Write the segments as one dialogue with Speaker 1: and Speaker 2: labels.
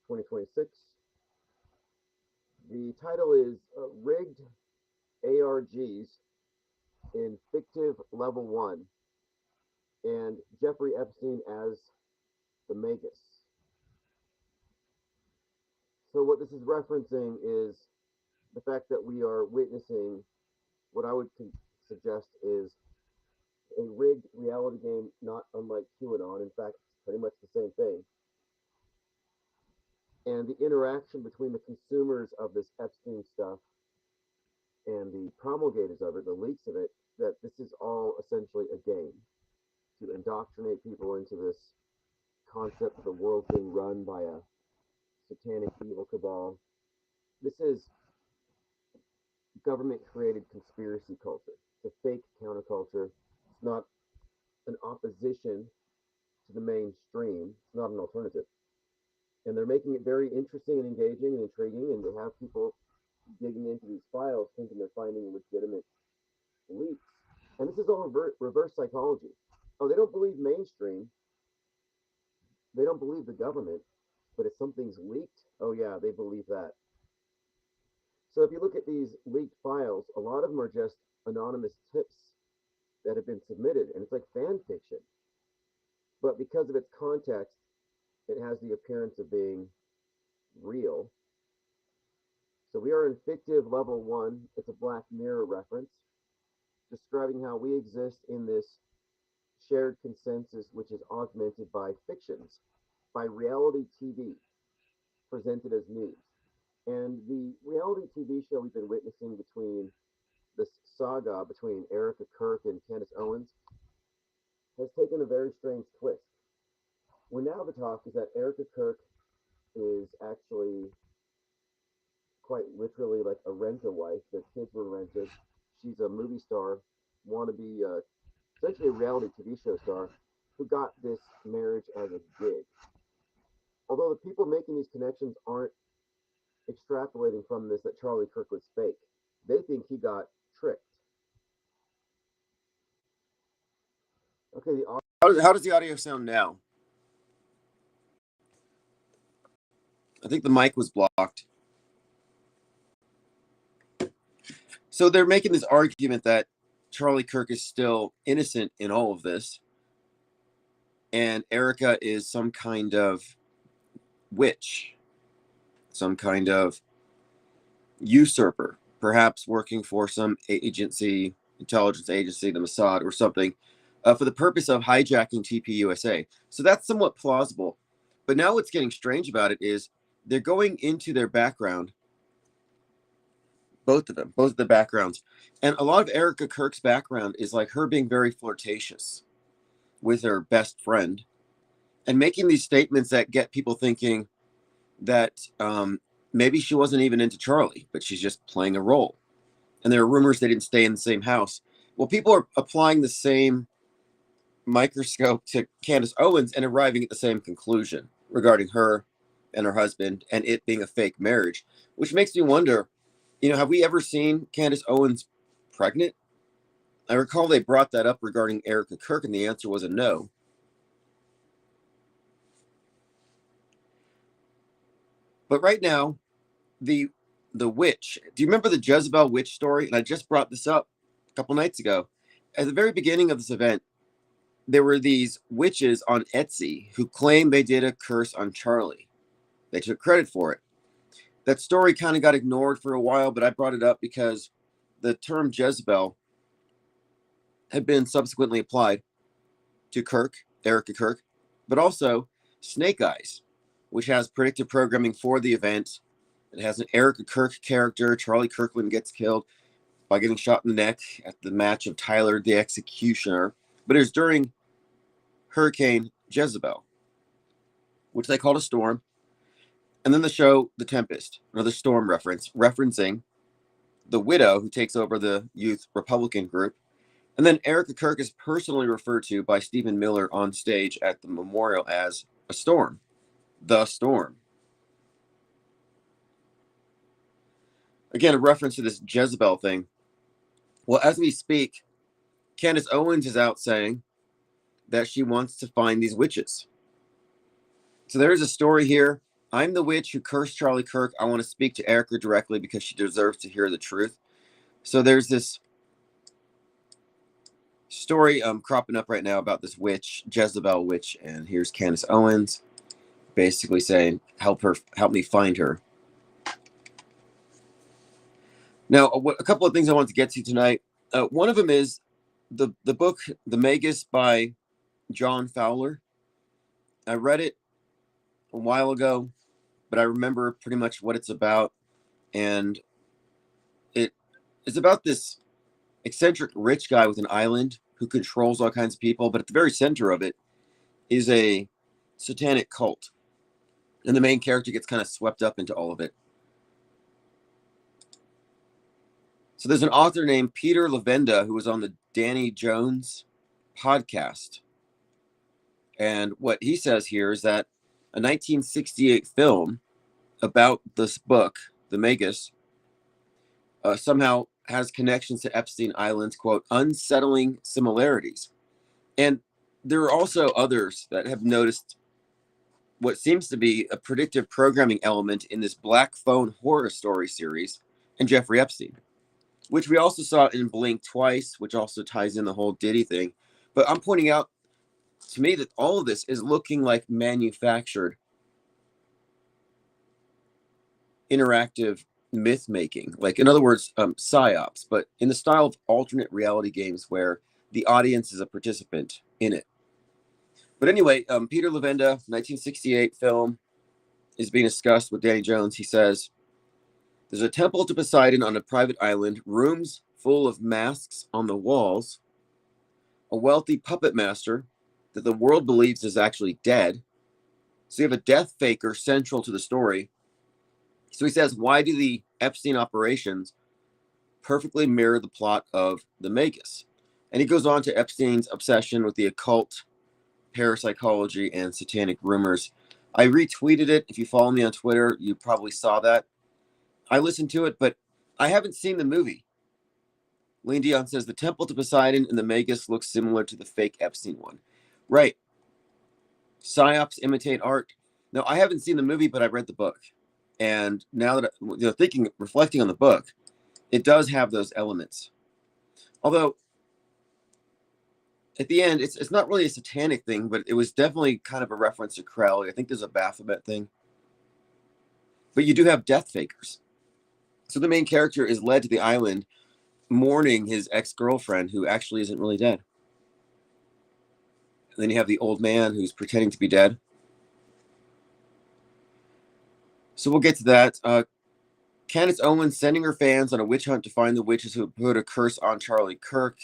Speaker 1: 2026. The title is Rigged ARGs in Fictive Level 1 and Jeffrey Epstein as the Magus. So what this is referencing is the fact that we are witnessing what I would suggest is a rigged reality game, not unlike QAnon. In fact, it's pretty much the same thing. And the interaction between the consumers of this Epstein stuff and the promulgators of it, the leaks of it, that this is all essentially a game to indoctrinate people into this concept of the world being run by a satanic evil cabal. This is government created conspiracy culture. It's a fake counterculture. It's not an opposition to the mainstream. It's not an alternative. And they're making it very interesting and engaging and intriguing, and they have people digging into these files thinking they're finding legitimate leaks. And this is all reverse psychology. Oh, they don't believe mainstream. They don't believe the government. But if something's leaked, oh yeah, they believe that. So if you look at these leaked files, a lot of them are just anonymous tips that have been submitted, and it's like fan fiction. But because of its context, it has the appearance of being real. So we are in Fictive Level 1. It's a Black Mirror reference, describing how we exist in this shared consensus, which is augmented by fictions, by reality TV, presented as news. And the reality TV show we've been witnessing between this saga between Erica Kirk and Candace Owens has taken a very strange twist. Where now the talk is that Erica Kirk is actually quite literally like a rent-a-wife. Their kids were rented. She's a movie star, wannabe, essentially a reality TV show star, who got this marriage as a gig. Although the people making these connections aren't extrapolating from this that Charlie Kirk was fake. They think he got tricked. Okay,
Speaker 2: how does the audio sound now? I think the mic was blocked. So they're making this argument that Charlie Kirk is still innocent in all of this, and Erica is some kind of witch, some kind of usurper, perhaps working for some agency, intelligence agency, the Mossad or something, for the purpose of hijacking TPUSA. So that's somewhat plausible. But now what's getting strange about it is they're going into their background, both of the backgrounds. And a lot of Erica Kirk's background is like her being very flirtatious with her best friend and making these statements that get people thinking that maybe she wasn't even into Charlie, but she's just playing a role. And there are rumors they didn't stay in the same house. Well, people are applying the same microscope to Candace Owens and arriving at the same conclusion regarding her and her husband and it being a fake marriage, which makes me wonder, have we ever seen Candace Owens pregnant? I recall they brought that up regarding Erica Kirk, and the answer was a no. But right now, the witch, do you remember the Jezebel witch story? And I just brought this up a couple nights ago. At the very beginning of this event, there were these witches on Etsy who claimed they did a curse on Charlie. They took credit for it. That story kind of got ignored for a while, but I brought it up because the term Jezebel had been subsequently applied to Erica Kirk, but also Snake Eyes, which has predictive programming for the event. It has an Erica Kirk character. Charlie Kirkland gets killed by getting shot in the neck at the match of Tyler the Executioner. But it was during Hurricane Jezebel, which they called a storm. And then the show The Tempest, another storm referencing the widow who takes over the youth Republican group. And then Erica Kirk is personally referred to by Stephen Miller on stage at the memorial as a storm, the storm. Again, a reference to this Jezebel thing. Well, as we speak, Candace Owens is out saying that she wants to find these witches. So there's a story here I'm the witch who cursed Charlie Kirk. I want to speak to Erica directly because she deserves to hear the truth. So there's this story cropping up right now about this witch, Jezebel witch, and here's Candace Owens basically saying, help me find her. Now, a couple of things I want to get to tonight. One of them is the book, The Magus by John Fowler. I read it a while ago, but I remember pretty much what it's about. And it is about this eccentric rich guy with an island who controls all kinds of people. But at the very center of it is a satanic cult. And the main character gets kind of swept up into all of it. So there's an author named Peter Levenda who was on the Danny Jones podcast. And what he says here is that a 1968 film about this book, The Magus, somehow has connections to Epstein Island's, quote, unsettling similarities. And there are also others that have noticed what seems to be a predictive programming element in this Black Phone horror story series and Jeffrey Epstein, which we also saw in Blink Twice, which also ties in the whole Diddy thing. But I'm pointing out to me that all of this is looking like manufactured interactive myth making, like in other words, psyops, but in the style of alternate reality games where the audience is a participant in it. But anyway, Peter Levenda, 1968 film, is being discussed with Danny Jones. He says, there's a temple to Poseidon on a private island, rooms full of masks on the walls, a wealthy puppet master that the world believes is actually dead. So you have a death faker central to the story. So he says, why do the Epstein operations perfectly mirror the plot of The Magus? And he goes on to Epstein's obsession with the occult, parapsychology, and satanic rumors. I retweeted it. If you follow me on Twitter, you probably saw that. I listened to it, but I haven't seen the movie. Lean Dion says the temple to Poseidon in The Magus looks similar to the fake Epstein one. Right. Psyops imitate art. No, I haven't seen the movie, but I read the book. And now that reflecting on the book, it does have those elements. Although at the end, it's not really a satanic thing, but it was definitely kind of a reference to Crowley. I think there's a Baphomet thing. But you do have death fakers. So the main character is led to the island mourning his ex-girlfriend who actually isn't really dead. And then you have the old man who's pretending to be dead. So we'll get to that. Candace Owens sending her fans on a witch hunt to find the witches who put a curse on Charlie Kirk.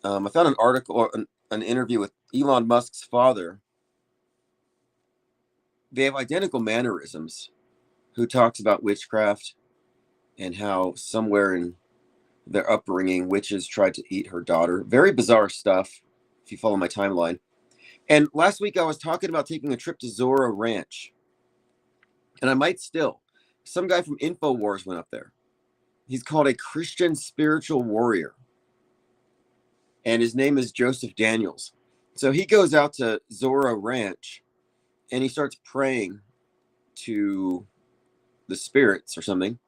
Speaker 2: I found an article or an interview with Elon Musk's father. They have identical mannerisms. Who talks about witchcraft and how somewhere in their upbringing, witches tried to eat her daughter. Very bizarre stuff, if you follow my timeline. And last week I was talking about taking a trip to Zorro Ranch. And I might still. Some guy from InfoWars went up there. He's called a Christian spiritual warrior. And his name is Joseph Daniels. So he goes out to Zorro Ranch and he starts praying to the spirits or something.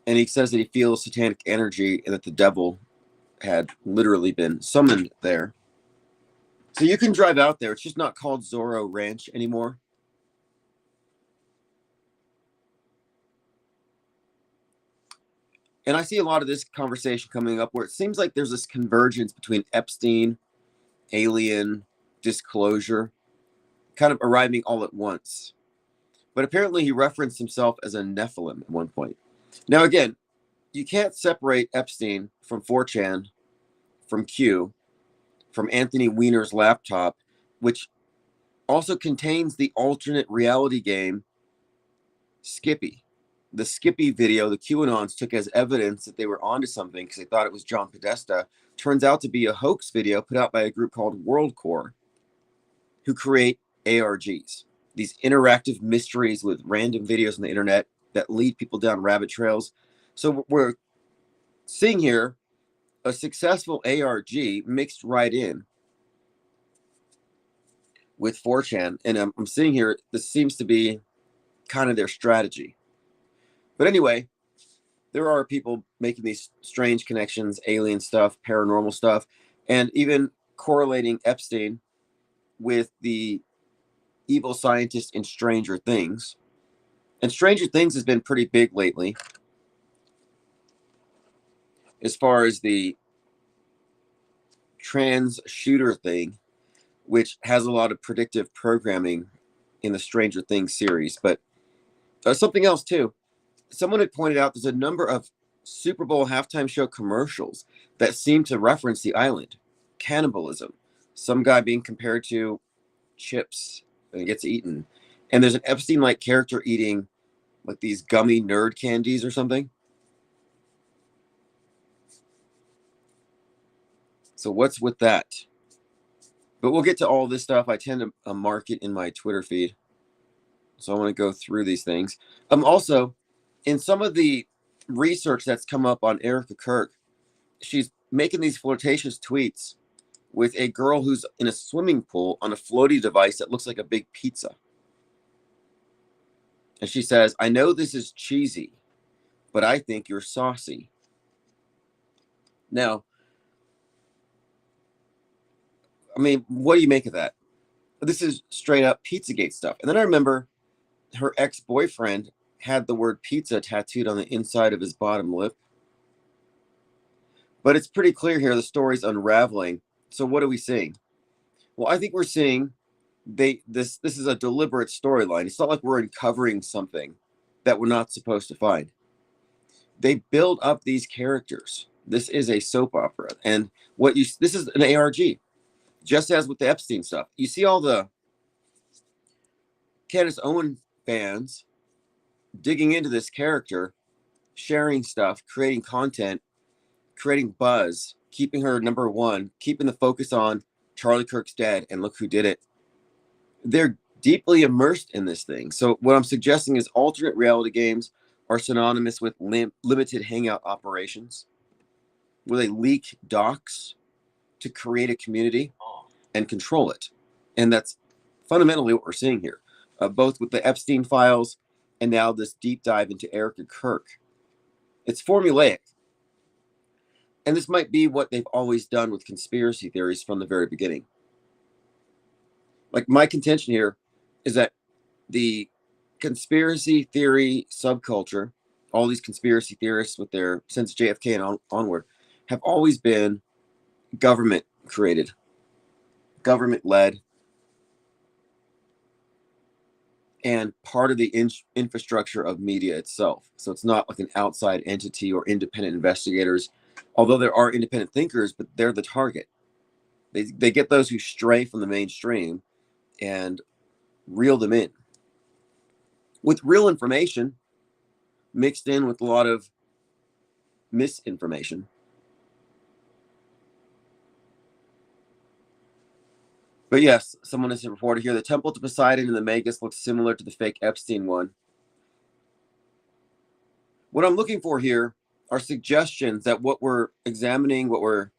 Speaker 2: And he says that he feels satanic energy and that the devil had literally been summoned there. So you can drive out there. It's just not called Zorro Ranch anymore. And I see a lot of this conversation coming up where it seems like there's this convergence between Epstein, alien, disclosure, kind of arriving all at once. But apparently he referenced himself as a Nephilim at one point. Now, again, you can't separate Epstein from 4chan, from Q, from Anthony Weiner's laptop, which also contains the alternate reality game Skippy. The Skippy video the QAnons took as evidence that they were onto something because they thought it was John Podesta turns out to be a hoax video put out by a group called WorldCore, who create ARGs, these interactive mysteries with random videos on the internet that lead people down rabbit trails. So we're seeing here a successful ARG mixed right in with 4chan. And I'm seeing here, this seems to be kind of their strategy. But anyway, there are people making these strange connections, alien stuff, paranormal stuff, and even correlating Epstein with the evil scientist in Stranger Things. And Stranger Things has been pretty big lately as far as the trans shooter thing, which has a lot of predictive programming in the Stranger Things series. But something else too. Someone had pointed out there's a number of Super Bowl halftime show commercials that seem to reference the island, cannibalism, some guy being compared to chips and gets eaten, and there's an Epstein-like character eating like these gummy nerd candies or something. So what's with that? But we'll get to all this stuff. I tend to mark it in my Twitter feed, so I want to go through these things. Also, in some of the research that's come up on Erica Kirk, she's making these flirtatious tweets with a girl who's in a swimming pool on a floaty device that looks like a big pizza. And she says, I know this is cheesy, but I think you're saucy. Now, I mean, what do you make of that? This is straight up Pizzagate stuff. And then I remember her ex-boyfriend had the word pizza tattooed on the inside of his bottom lip. But it's pretty clear here the story's unraveling. So what are we seeing? Well, I think we're seeing this is a deliberate storyline. It's not like we're uncovering something that we're not supposed to find. They build up these characters. This is a soap opera. And this is an ARG. Just as with the Epstein stuff. You see all the Candace Owen fans digging into this character, sharing stuff, creating content, creating buzz, keeping her number one, keeping the focus on Charlie Kirk's dead and look who did it. They're deeply immersed in this thing. So what I'm suggesting is alternate reality games are synonymous with limited hangout operations, where they leak docs to create a community and control it. And that's fundamentally what we're seeing here, both with the Epstein files and now this deep dive into Erica Kirk. It's formulaic. And this might be what they've always done with conspiracy theories from the very beginning. Like, my contention here is that the conspiracy theory subculture, all these conspiracy theorists with their, since JFK and onward, have always been government created, government led, and part of the infrastructure of media itself. So it's not like an outside entity or independent investigators, although there are independent thinkers, but they're the target. They get those who stray from the mainstream and reel them in with real information mixed in with a lot of misinformation. But yes, someone has reported here the Temple to Poseidon in the Magus looks similar to the fake Epstein one. What I'm looking for here are suggestions that what we're examining, what we're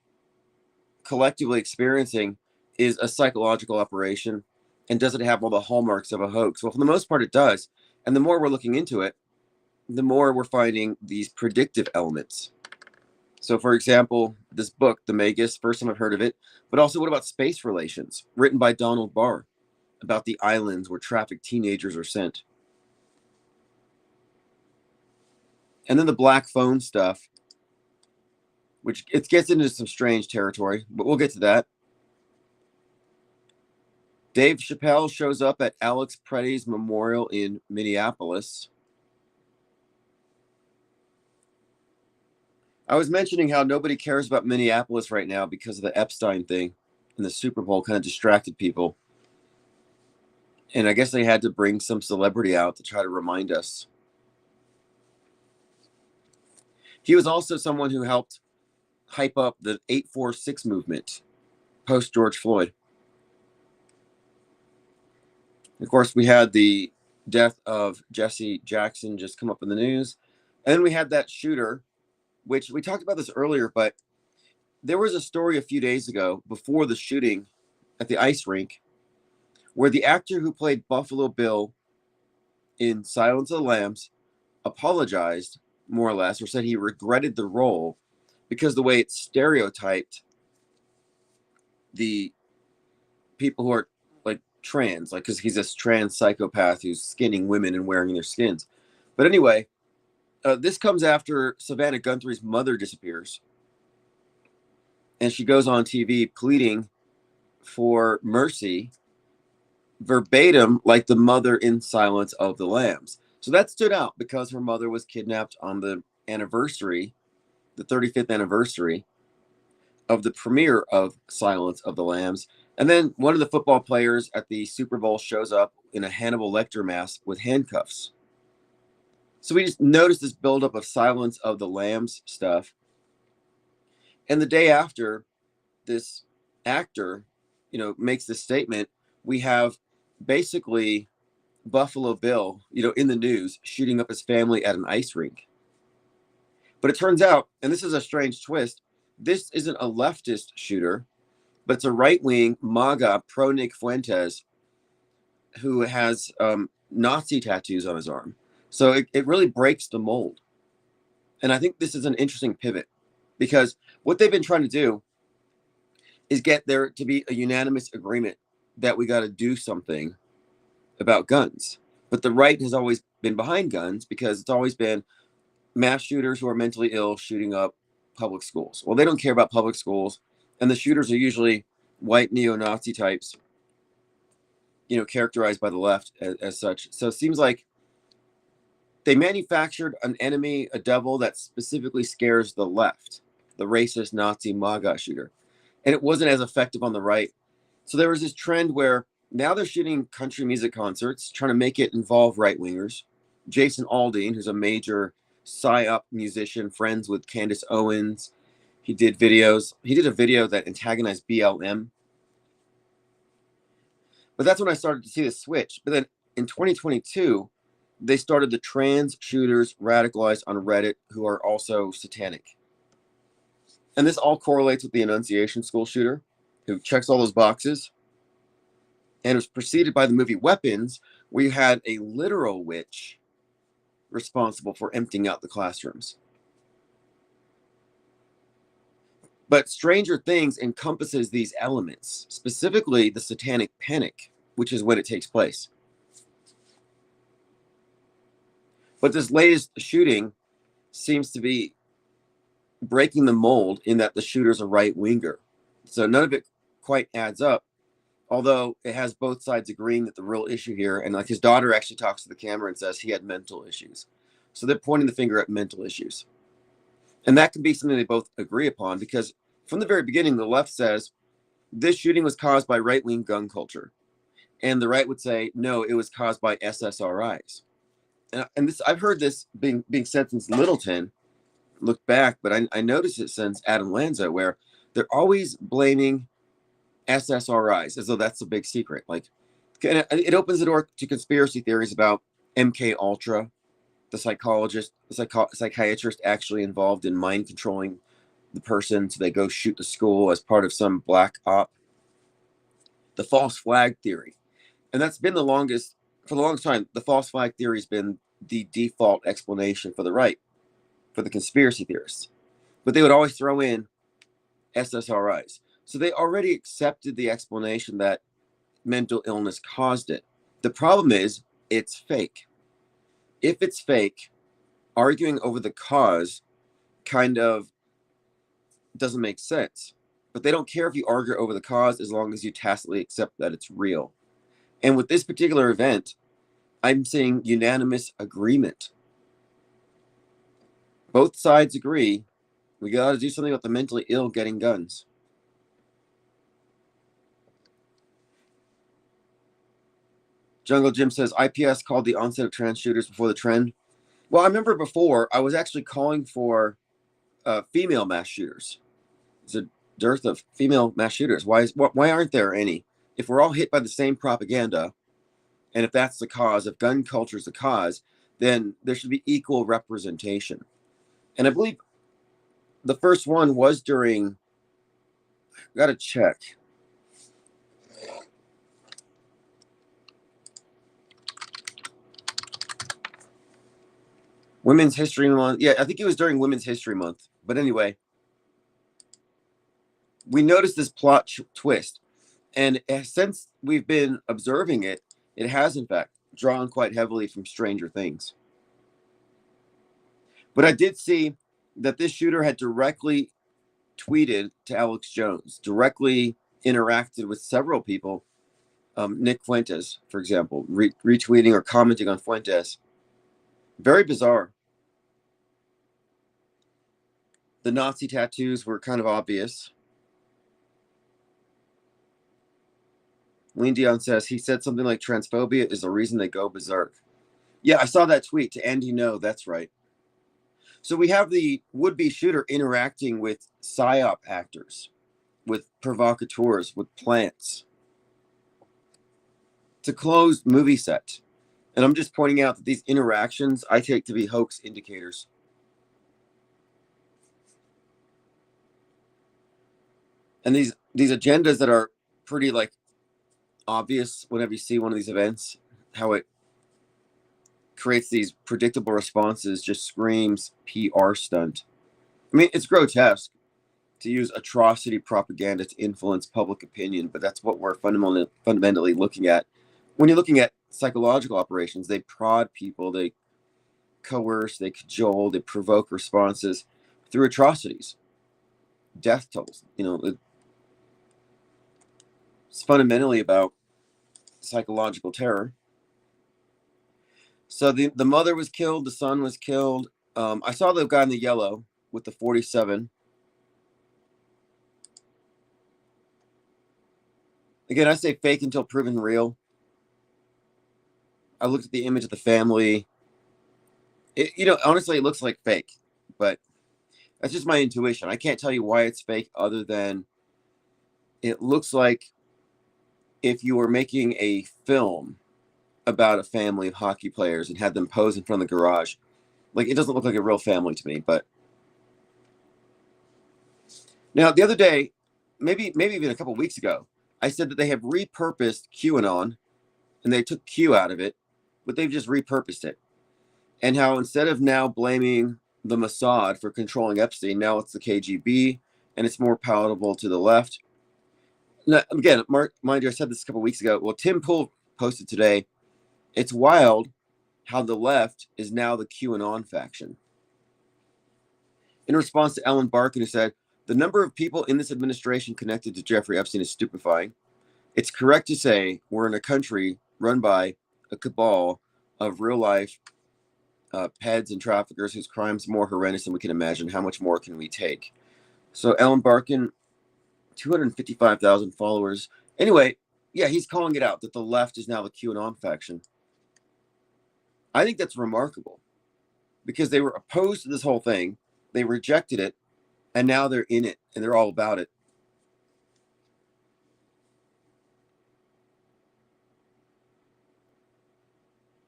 Speaker 2: collectively experiencing, is a psychological operation, and does it have all the hallmarks of a hoax? Well, for the most part, it does. And the more we're looking into it, the more we're finding these predictive elements. So, for example, this book, The Magus, first time I've heard of it, but also what about Space Relations, written by Donald Barr, about the islands where trafficked teenagers are sent. And then the black phone stuff, which it gets into some strange territory, but we'll get to that. Dave Chappelle shows up at Alex Pretty's memorial in Minneapolis. I was mentioning how nobody cares about Minneapolis right now because of the Epstein thing, and the Super Bowl kind of distracted people. And I guess they had to bring some celebrity out to try to remind us. He was also someone who helped hype up the 846 movement post George Floyd. Of course, we had the death of Jesse Jackson just come up in the news. And then we had that shooter, which we talked about this earlier, but there was a story a few days ago before the shooting at the ice rink where the actor who played Buffalo Bill in Silence of the Lambs apologized, more or less, or said he regretted the role because the way it stereotyped the people who are like trans, like because he's this trans psychopath who's skinning women and wearing their skins. But anyway, this comes after Savannah Guthrie's mother disappears, and she goes on TV pleading for mercy, verbatim, like the mother in Silence of the Lambs. So that stood out because her mother was kidnapped on the anniversary, the 35th anniversary of the premiere of Silence of the Lambs. And then one of the football players at the Super Bowl shows up in a Hannibal Lecter mask with handcuffs. So we just noticed this buildup of Silence of the Lambs stuff. And the day after, this actor, makes this statement. We have basically Buffalo Bill, in the news, shooting up his family at an ice rink. But it turns out, and this is a strange twist, this isn't a leftist shooter, but it's a right-wing MAGA pro Nick Fuentes who has Nazi tattoos on his arm. So it really breaks the mold. And I think this is an interesting pivot because what they've been trying to do is get there to be a unanimous agreement that we got to do something about guns. But the right has always been behind guns because it's always been mass shooters who are mentally ill shooting up public schools. Well, they don't care about public schools. And the shooters are usually white neo-Nazi types, characterized by the left as such. So it seems like they manufactured an enemy, a devil that specifically scares the left, the racist Nazi MAGA shooter. And it wasn't as effective on the right. So there was this trend where now they're shooting country music concerts, trying to make it involve right-wingers. Jason Aldean, who's a major psyop musician, friends with Candace Owens. He did videos. He did a video that antagonized BLM. But that's when I started to see the switch. But then in 2022, they started the trans shooters radicalized on Reddit who are also satanic. And this all correlates with the Annunciation School shooter who checks all those boxes. And it was preceded by the movie Weapons, where you had a literal witch responsible for emptying out the classrooms. But Stranger Things encompasses these elements, specifically the satanic panic, which is when it takes place. But this latest shooting seems to be breaking the mold in that the shooter's a right-winger. So none of it quite adds up, although it has both sides agreeing that the real issue here, and like his daughter actually talks to the camera and says he had mental issues. So they're pointing the finger at mental issues. And that can be something they both agree upon because from the very beginning, the left says this shooting was caused by right-wing gun culture. And the right would say, no, it was caused by SSRIs. And this, I've heard this being said since Littleton, looked back, but I noticed it since Adam Lanza, where they're always blaming SSRIs as though that's a big secret. Like, it opens the door to conspiracy theories about MK Ultra, the psychiatrist actually involved in mind controlling the person so they go shoot the school as part of some black op. The false flag theory. And that's been the longest time. The false flag theory has been the default explanation for the right, for the conspiracy theorists. But they would always throw in SSRIs. So they already accepted the explanation that mental illness caused it. The problem is it's fake. If it's fake, arguing over the cause kind of doesn't make sense. But they don't care if you argue over the cause as long as you tacitly accept that it's real. And with this particular event, I'm seeing unanimous agreement. Both sides agree we got to do something about the mentally ill getting guns. Jungle Jim says IPS called the onset of trans shooters before the trend. Well, I remember before I was actually calling for female mass shooters. There's a dearth of female mass shooters. Why aren't there any? If we're all hit by the same propaganda, and if that's the cause, if gun culture is the cause, then there should be equal representation. And I believe the first one was during, I got to check. Women's History Month. Yeah, I think it was during Women's History Month. But anyway, we noticed this plot twist. And since we've been observing it, it has, in fact, drawn quite heavily from Stranger Things. But I did see that this shooter had directly tweeted to Alex Jones, directly interacted with several people. Nick Fuentes, for example, retweeting or commenting on Fuentes. Very bizarre. The Nazi tattoos were kind of obvious. Lean Dion says he said something like transphobia is the reason they go berserk. Yeah, I saw that tweet to Andy. No, that's right. So we have the would-be shooter interacting with psyop actors, with provocateurs, with plants. It's a closed movie set. And I'm just pointing out that these interactions I take to be hoax indicators. And these agendas that are pretty like obvious whenever you see one of these events, how it creates these predictable responses, just screams PR stunt. I mean, it's grotesque to use atrocity propaganda to influence public opinion, but that's what we're fundamentally looking at. When you're looking at psychological operations, they prod people, they coerce, they cajole, they provoke responses through atrocities, death tolls. It's fundamentally about psychological terror. So the mother was killed, the son was killed. I saw the guy in the yellow with the 47. Again, I say fake until proven real. I looked at the image of the family. Honestly, it looks like fake, but that's just my intuition. I can't tell you why it's fake other than it looks like if you were making a film about a family of hockey players and had them pose in front of the garage. Like, it doesn't look like a real family to me. But now the other day, maybe even a couple weeks ago, I said that they have repurposed QAnon and they took Q out of it, but they've just repurposed it. And how instead of now blaming the Mossad for controlling Epstein, now it's the KGB, and it's more palatable to the left. Now, again, mind you, I said this a couple weeks ago. Well, Tim Pool posted today, it's wild how the left is now the QAnon faction. In response to Ellen Barkin, who said, the number of people in this administration connected to Jeffrey Epstein is stupefying. It's correct to say we're in a country run by a cabal of real-life peds and traffickers whose crimes are more horrendous than we can imagine. How much more can we take? So Ellen Barkin, 255,000 followers. Anyway, yeah, he's calling it out that the left is now the QAnon faction. I think that's remarkable because they were opposed to this whole thing. They rejected it, and now they're in it, and they're all about it.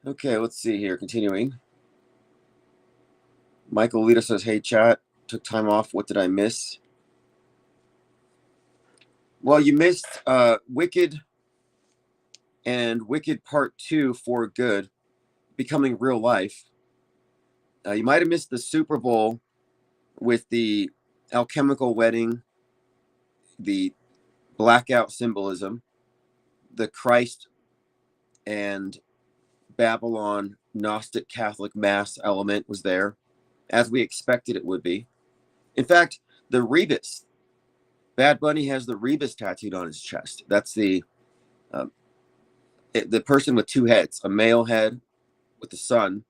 Speaker 2: Okay, let's see here. Continuing. Michael Lita says, hey, chat, took time off. What did I miss? Well, you missed Wicked and Wicked Part 2 for Good, becoming real life. You might have missed the Super Bowl with the alchemical wedding, the blackout symbolism, the Christ and Babylon Gnostic Catholic Mass element was there, as we expected it would be. In fact, the Rebus, Bad Bunny has the Rebus tattooed on his chest. That's the person with two heads, a male head with the sun,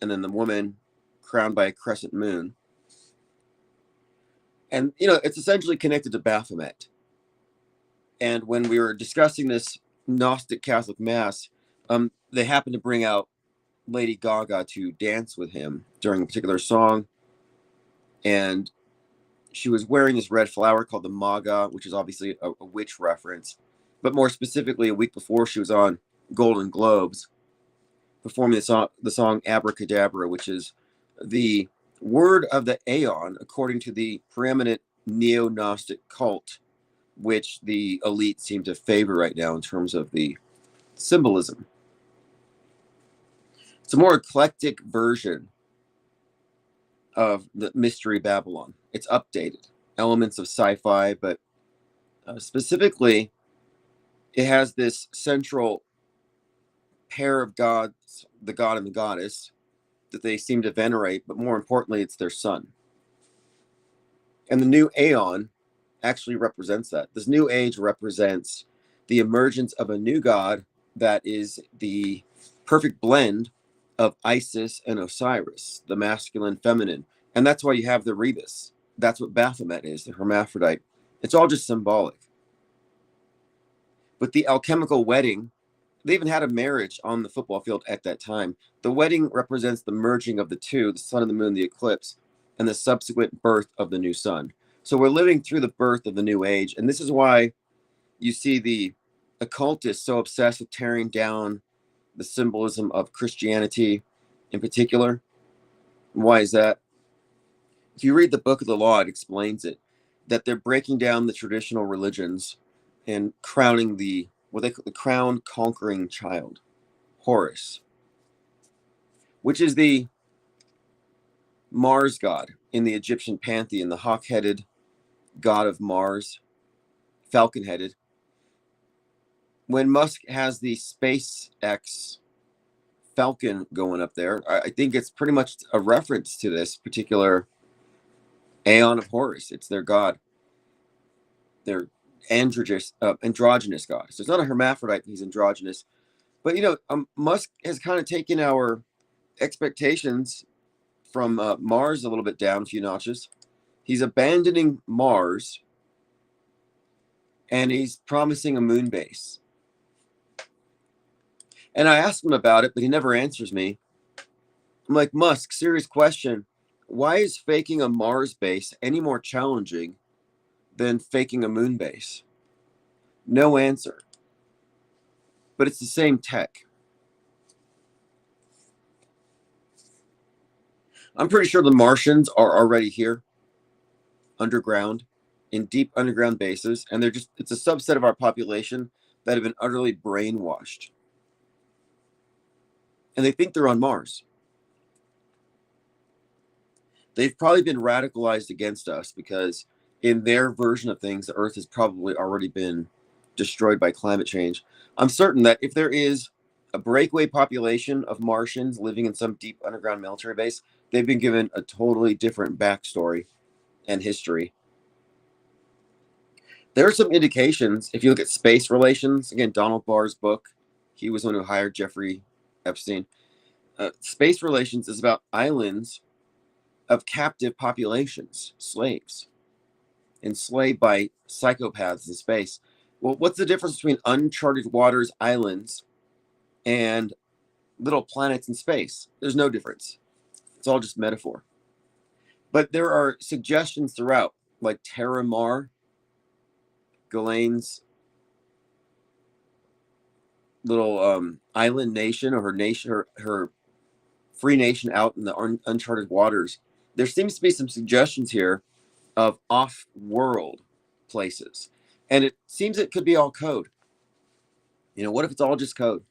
Speaker 2: and then the woman crowned by a crescent moon. And, it's essentially connected to Baphomet. And when we were discussing this Gnostic Catholic Mass, they happened to bring out Lady Gaga to dance with him during a particular song. And she was wearing this red flower called the Maga, which is obviously a witch reference. But more specifically, a week before, she was on Golden Globes performing the song Abracadabra, which is the word of the Aeon, according to the preeminent neo-Gnostic cult, which the elite seem to favor right now in terms of the symbolism. It's a more eclectic version of the Mystery Babylon. It's updated, elements of sci-fi, but specifically, it has this central pair of gods, the god and the goddess, that they seem to venerate, but more importantly, it's their son. And the new Aeon actually represents that. This new age represents the emergence of a new god that is the perfect blend of Isis and Osiris, the masculine, feminine. And that's why you have the rebus. That's what Baphomet is, the hermaphrodite. It's all just symbolic. But the alchemical wedding, they even had a marriage on the football field at that time. The wedding represents the merging of the two, the sun and the moon, the eclipse, and the subsequent birth of the new sun. So we're living through the birth of the new age. And this is why you see the occultists so obsessed with tearing down the symbolism of Christianity in particular. Why is that? If you read the book of the law, it explains it, that they're breaking down the traditional religions and crowning the what they call the crown conquering child, Horus, which is the Mars god in the Egyptian pantheon, the hawk-headed god of Mars, falcon-headed. When Musk has the SpaceX Falcon going up there, I think it's pretty much a reference to this particular Aeon of Horus. It's their god, their androgynous god. So it's not a hermaphrodite; he's androgynous. But Musk has kind of taken our expectations from Mars a little bit down a few notches. He's abandoning Mars, and he's promising a moon base. And I asked him about it, but he never answers me. I'm like, Musk, serious question. Why is faking a Mars base any more challenging than faking a moon base? No answer. But it's the same tech. I'm pretty sure the Martians are already here, underground, in deep underground bases, and it's a subset of our population that have been utterly brainwashed. And they think they're on Mars. They've probably been radicalized against us because in their version of things, the Earth has probably already been destroyed by climate change. I'm certain that if there is a breakaway population of Martians living in some deep underground military base, they've been given a totally different backstory and history. There are some indications, if you look at space relations, again, Donald Barr's book, he was the one who hired Jeffrey Epstein. Space relations is about islands of captive populations, slaves, enslaved by psychopaths in space. Well, what's the difference between uncharted waters, islands, and little planets in space? There's no difference. It's all just metaphor. But there are suggestions throughout, like Terra Mar, Ghislaine's little island nation, or her nation, her free nation out in the uncharted waters. There seems to be some suggestions here of off-world places, and it seems it could be all code. What if it's all just code?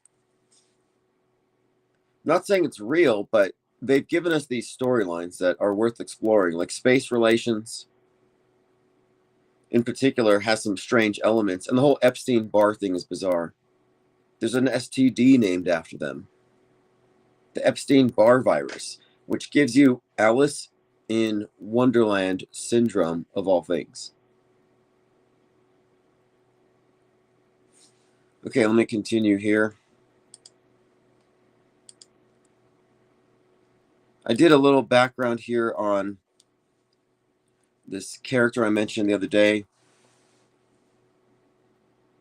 Speaker 2: I'm not saying it's real, but they've given us these storylines that are worth exploring, like space relations in particular has some strange elements, and the whole Epstein-Barr thing is bizarre. There's an STD named after them, the Epstein-Barr virus, which gives you Alice in Wonderland syndrome of all things. Okay, let me continue here. I did a little background here on this character I mentioned the other day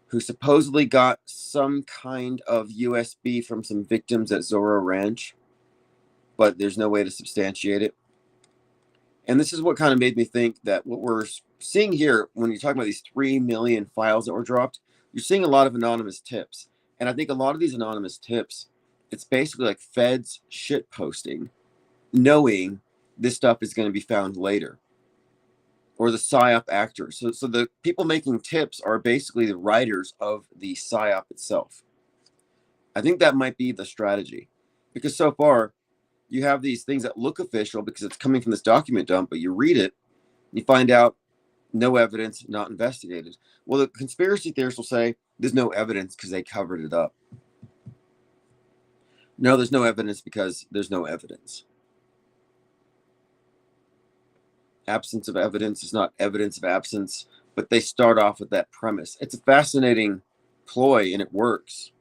Speaker 2: who supposedly got some kind of USB from some victims at Zorro Ranch, but there's no way to substantiate it. And this is what kind of made me think that what we're seeing here, when you're talking about these 3 million files that were dropped, you're seeing a lot of anonymous tips. And I think a lot of these anonymous tips, it's basically like feds shit posting, knowing this stuff is going to be found later. Or the PSYOP actors. So the people making tips are basically the writers of the PSYOP itself. I think that might be the strategy. Because so far, you have these things that look official because it's coming from this document dump, but you read it, you find out no evidence, not investigated. Well, the conspiracy theorists will say there's no evidence because they covered it up. No, there's no evidence because there's no evidence. Absence of evidence is not evidence of absence, but they start off with that premise. It's a fascinating ploy, and it works.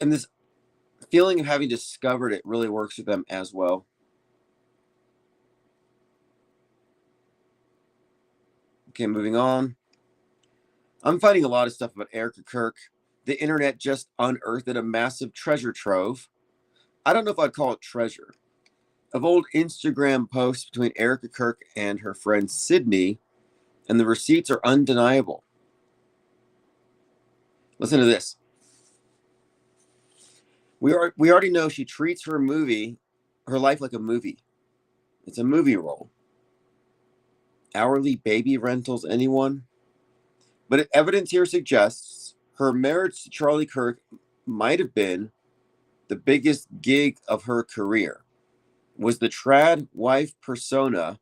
Speaker 2: And this feeling of having discovered it really works with them as well. Okay, moving on. I'm finding a lot of stuff about Erica Kirk. The internet just unearthed a massive treasure trove. I don't know if I'd call it treasure. Of old Instagram posts between Erica Kirk and her friend Sydney, and the receipts are undeniable. Listen to this. We already know she treats her life like a movie. It's a movie role. Hourly baby rentals, anyone? But evidence here suggests her marriage to Charlie Kirk might have been the biggest gig of her career. Was the trad wife persona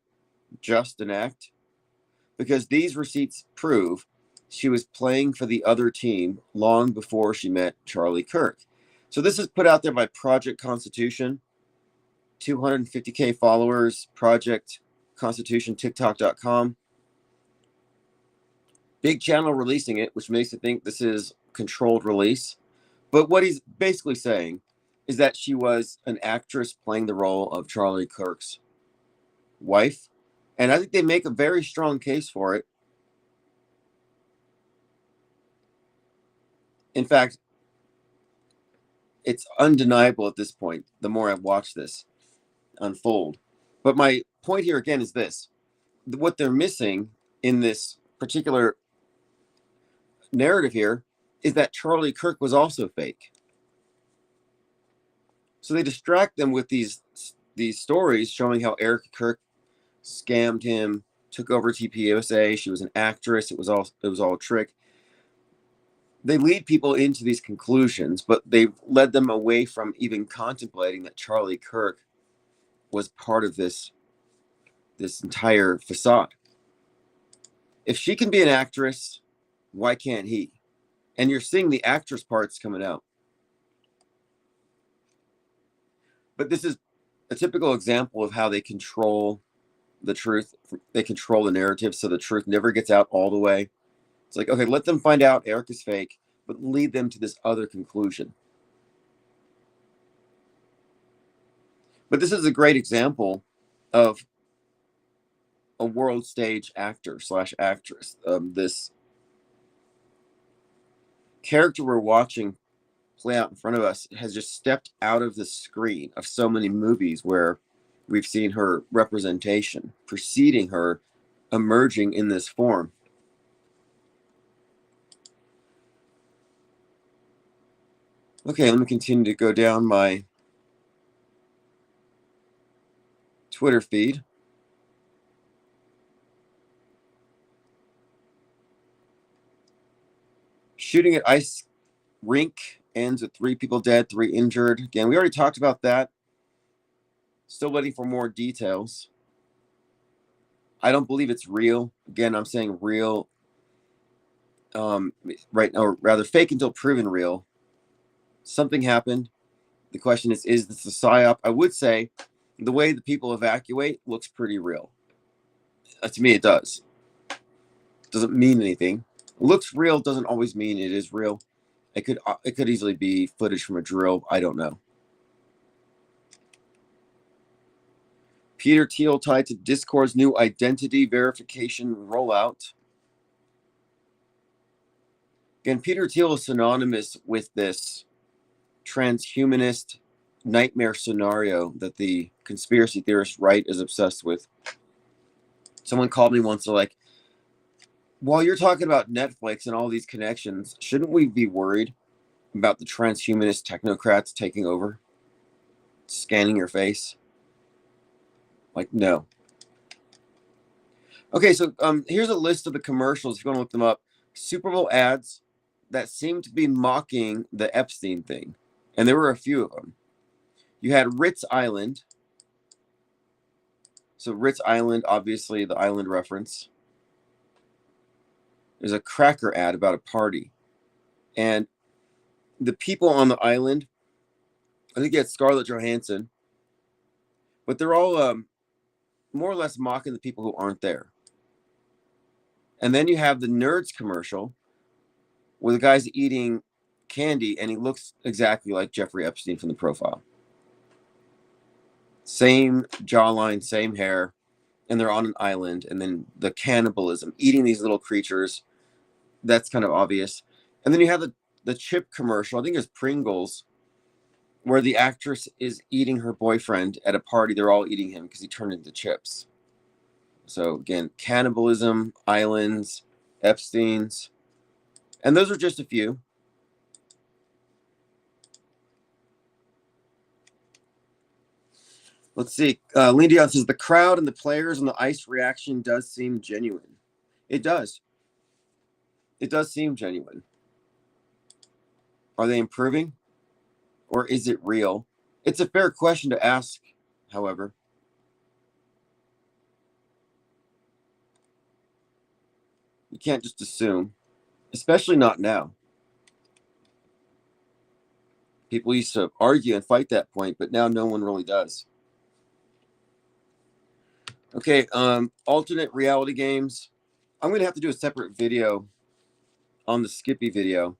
Speaker 2: just an act? Because these receipts prove she was playing for the other team long before she met Charlie Kirk. So this is put out there by Project Constitution, 250K followers, Project Constitution, TikTok.com. Big channel releasing it, which makes it think this is controlled release. But what he's basically saying is that she was an actress playing the role of Charlie Kirk's wife. And I think they make a very strong case for it. In fact, it's undeniable at this point, the more I've watched this unfold. But my point here again is this. What they're missing in this particular narrative here is that Charlie Kirk was also fake. So they distract them with these stories showing how Erica Kirk scammed him, took over TPUSA. She was an actress. It was all a trick. They lead people into these conclusions, but they've led them away from even contemplating that Charlie Kirk was part of this entire facade. If she can be an actress, why can't he? And you're seeing the actress parts coming out. But this is a typical example of how they control the truth. They control the narrative so the truth never gets out all the way. It's like, okay, let them find out Erica's fake, but lead them to this other conclusion. But this is a great example of a world stage actor / actress. This character we're watching play out in front of us has just stepped out of the screen of so many movies where we've seen her representation preceding her emerging in this form. Okay, let me continue to go down my Twitter feed. Shooting at ice rink ends with 3 people dead, 3 injured. Again, we already talked about that. Still waiting for more details. I don't believe it's real. Again, I'm saying real. Right, or rather fake until proven real. Something happened. The question is this a psyop? I would say the way the people evacuate looks pretty real. To me, it does. Doesn't mean anything. Looks real doesn't always mean it is real. It could easily be footage from a drill. I don't know. Peter Thiel tied to Discord's new identity verification rollout. Again, Peter Thiel is synonymous with this transhumanist nightmare scenario that the conspiracy theorist right is obsessed with. Someone called me once, like, while you're talking about Netflix and all these connections, shouldn't we be worried about the transhumanist technocrats taking over, scanning your face? Like, no. Okay, so here's a list of the commercials if you want to look them up. Super Bowl ads that seem to be mocking the Epstein thing. And there were a few of them. You had Ritz Island. So Ritz Island, obviously the island reference. There's a cracker ad about a party. And the people on the island, I think you had Scarlett Johansson, but they're all more or less mocking the people who aren't there. And then you have the Nerds commercial where the guy's eating candy and he looks exactly like Jeffrey Epstein from The Profile. Same jawline, same hair, and they're on an island. And then the cannibalism, eating these little creatures, that's kind of obvious. And then you have the chip commercial, I think it's Pringles, where the actress is eating her boyfriend at a party. They're all eating him because he turned into chips. So again, cannibalism, islands, Epstein's, and those are just a few. Let's see. Lean Dion says the crowd and the players and the ice reaction does seem genuine. It does. It does seem genuine. Are they improving? Or is it real? It's a fair question to ask, however. You can't just assume, especially not now. People used to argue and fight that point, but now no one really does. Okay, alternate reality games. I'm going to have to do a separate video on the Skippy video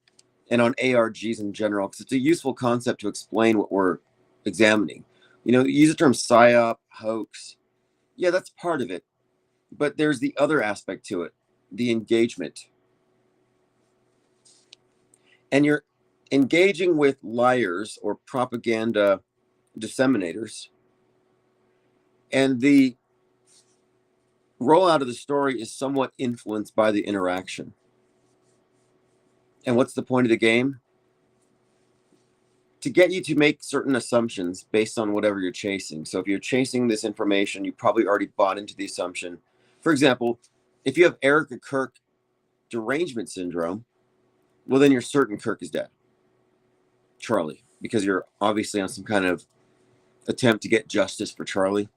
Speaker 2: and on ARGs in general, because it's a useful concept to explain what we're examining. You know, use the term psyop, hoax. Yeah, that's part of it. But there's the other aspect to it, the engagement. And you're engaging with liars or propaganda disseminators. And the rollout of the story is somewhat influenced by the interaction. And what's the point of the game? To get you to make certain assumptions based on whatever you're chasing. So if you're chasing this information, you probably already bought into the assumption. For example, if you have Erica Kirk derangement syndrome, well, then you're certain Kirk is dead. Charlie, because you're obviously on some kind of attempt to get justice for Charlie.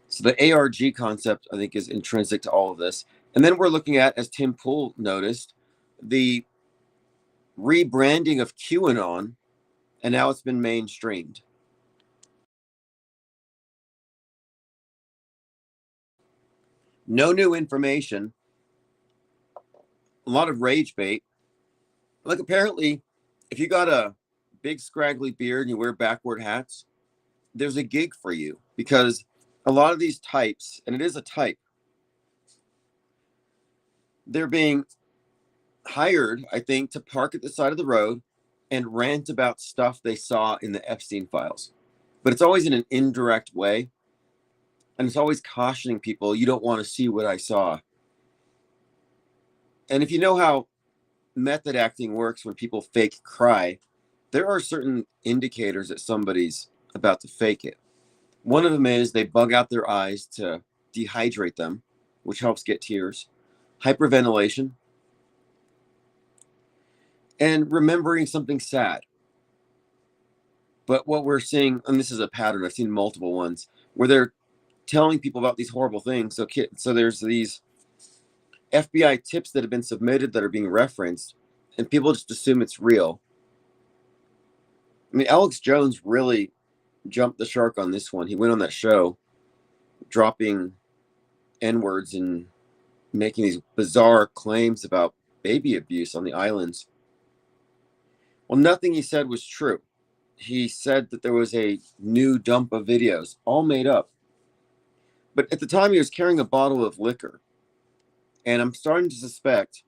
Speaker 2: So the ARG concept, I think, is intrinsic to all of this. And then we're looking at, as Tim Pool noticed, the rebranding of QAnon, and now it's been mainstreamed. No new information, a lot of rage bait. Like apparently, if you got a big scraggly beard and you wear backward hats, there's a gig for you, because a lot of these types, and it is a type, they're being hired, I think, to park at the side of the road and rant about stuff they saw in the Epstein files. But it's always in an indirect way. And it's always cautioning people, you don't want to see what I saw. And if you know how method acting works when people fake cry, there are certain indicators that somebody's about to fake it. One of them is they bug out their eyes to dehydrate them, which helps get tears, hyperventilation, and remembering something sad. But what we're seeing, and this is a pattern, I've seen multiple ones, where they're telling people about these horrible things. So there's these FBI tips that have been submitted that are being referenced, and people just assume it's real. I mean, Alex Jones really jumped the shark on this one. He went on that show dropping N-words and making these bizarre claims about baby abuse on the islands. Well, nothing he said was true. He said that there was a new dump of videos, all made up. But at the time, he was carrying a bottle of liquor. And I'm starting to suspect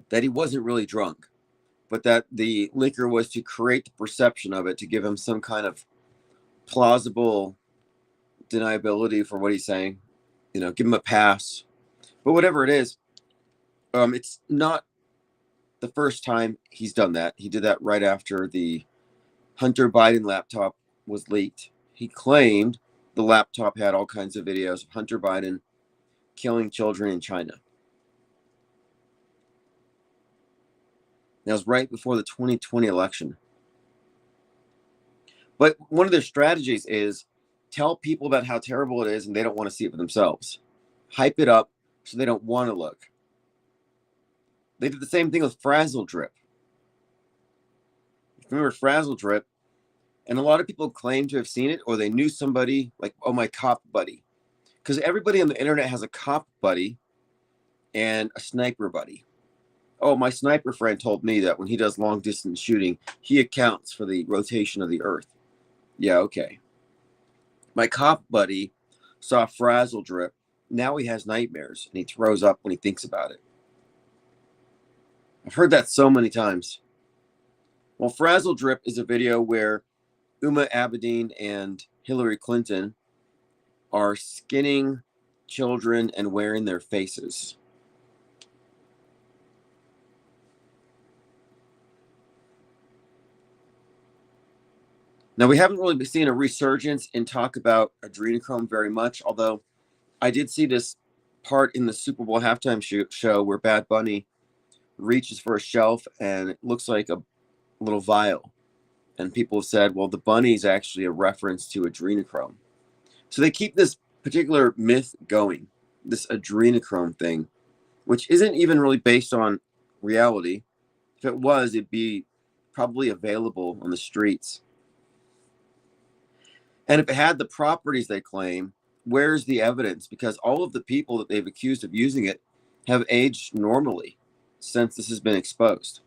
Speaker 2: that he wasn't really drunk, but that the liquor was to create the perception of it, to give him some kind of plausible deniability for what he's saying, you know, give him a pass. But whatever it is, it's not the first time he's done that. He did that right after the Hunter Biden laptop was leaked. He claimed the laptop had all kinds of videos of Hunter Biden killing children in China. That was right before the 2020 election. But one of their strategies is tell people about how terrible it is and they don't want to see it for themselves. Hype it up so they don't want to look. They did the same thing with Frazzle Drip. Remember Frazzle Drip? And a lot of people claim to have seen it, or they knew somebody like, oh, my cop buddy. Because everybody on the internet has a cop buddy and a sniper buddy. Oh, my sniper friend told me that when he does long distance shooting, he accounts for the rotation of the earth. Yeah, okay. My cop buddy saw Frazzle Drip. Now he has nightmares and he throws up when he thinks about it. I've heard that so many times. Well, Frazzle Drip is a video where Uma Abedin and Hillary Clinton are skinning children and wearing their faces. Now, we haven't really seen a resurgence in talk about adrenochrome very much, although I did see this part in the Super Bowl halftime show where Bad Bunny reaches for a shelf and it looks like a little vial. And people have said, well, the bunny is actually a reference to adrenochrome. So they keep this particular myth going, this adrenochrome thing, which isn't even really based on reality. If it was, it'd be probably available on the streets. And if it had the properties they claim, where's the evidence? Because all of the people that they've accused of using it have aged normally since this has been exposed.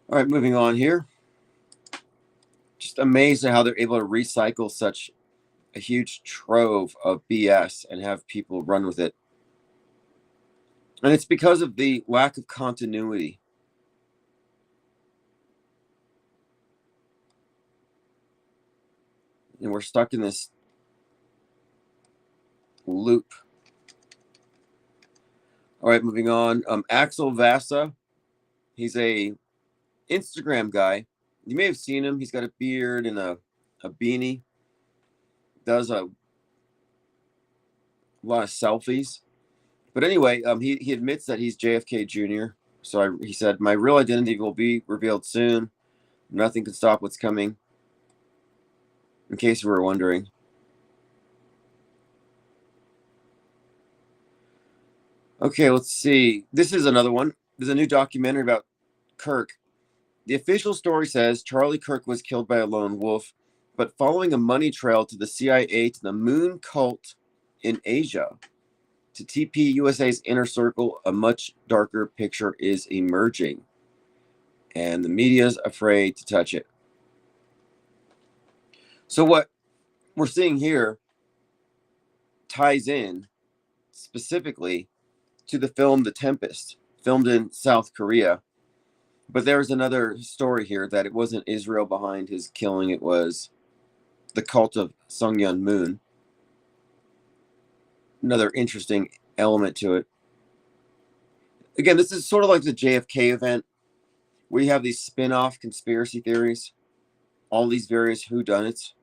Speaker 2: All right, moving on here. Just amazed at how they're able to recycle such a huge trove of BS and have people run with it. And it's because of the lack of continuity. And we're stuck in this loop. All right, moving on. Axel Vasa, he's a Instagram guy. You may have seen him. He's got a beard and a beanie. Does a lot of selfies. But anyway, he admits that he's JFK Jr. So he said, my real identity will be revealed soon. Nothing can stop what's coming. In case you were wondering. Okay, let's see. This is another one. There's a new documentary about Kirk. The official story says Charlie Kirk was killed by a lone wolf, but following a money trail to the CIA to the moon cult in Asia, to TP USA's inner circle, a much darker picture is emerging. And the media's afraid to touch it. So what we're seeing here ties in specifically to the film The Tempest, filmed in South Korea. But there's another story here that it wasn't Israel behind his killing, it was the cult of Sungyeon Moon. Another interesting element to it. Again, this is sort of like the JFK event, where you have these spin-off conspiracy theories, all these various whodunits.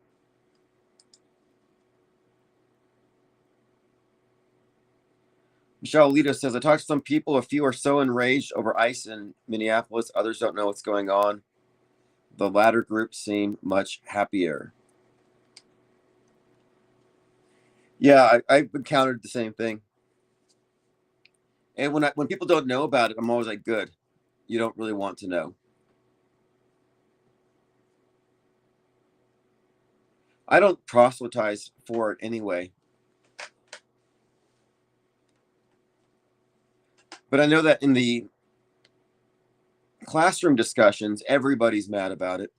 Speaker 2: Michelle Alito says, I talked to some people. A few are so enraged over ICE in Minneapolis. Others don't know what's going on. The latter group seem much happier. Yeah, I've encountered the same thing. And when people don't know about it, I'm always like, good. You don't really want to know. I don't proselytize for it anyway. But I know that in the classroom discussions, everybody's mad about it.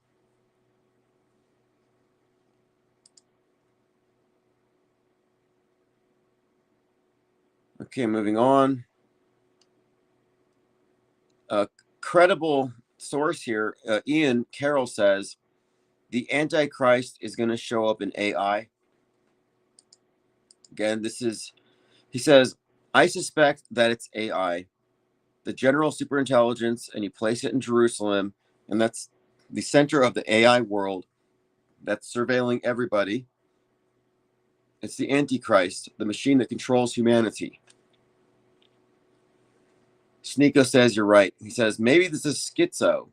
Speaker 2: Okay, moving on. A credible source here, Ian Carroll says, the Antichrist is going to show up in AI. Again, he says, I suspect that it's AI, the general superintelligence, and you place it in Jerusalem, and that's the center of the AI world that's surveilling everybody. It's the Antichrist, the machine that controls humanity. Sneeko says you're right. He says, maybe this is schizo,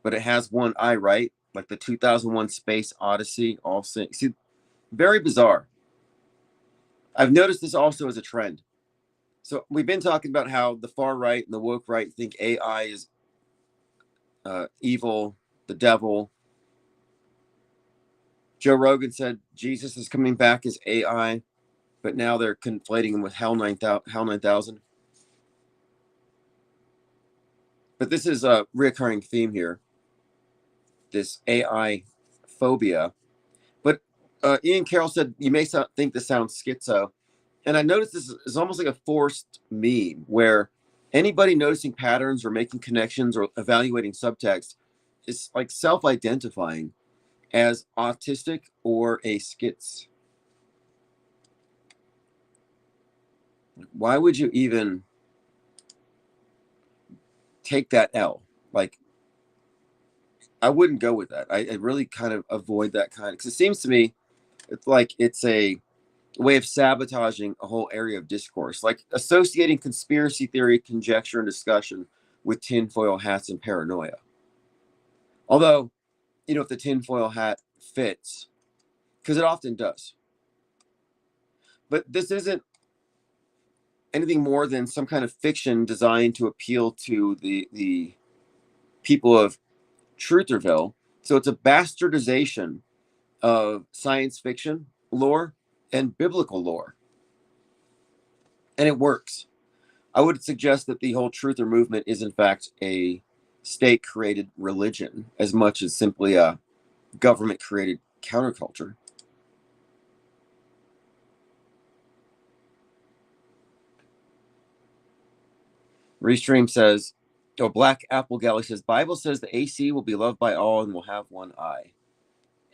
Speaker 2: but it has one eye, right? Like the 2001 Space Odyssey. See, very bizarre. I've noticed this also as a trend. So we've been talking about how the far right and the woke right think AI is evil, the devil. Joe Rogan said Jesus is coming back as AI, but now they're conflating him with Hell 9000. But this is a recurring theme here, this AI phobia. But Ian Carroll said, you may think this sounds schizo. And I noticed this is almost like a forced meme where anybody noticing patterns or making connections or evaluating subtext is like self-identifying as autistic or a schiz. Why would you even take that L? Like, I wouldn't go with that. I really kind of avoid that kind of, because it seems to me it's like it's a way of sabotaging a whole area of discourse, like associating conspiracy theory, conjecture, and discussion with tinfoil hats and paranoia. Although, if the tinfoil hat fits, because it often does. But this isn't anything more than some kind of fiction designed to appeal to the people of Trutherville. So it's a bastardization of science fiction lore and biblical lore. And it works. I would suggest that the whole truther movement is in fact a state created religion as much as simply a government created counterculture. Restream says, Black Apple Galley says, Bible says the AC will be loved by all and will have one eye.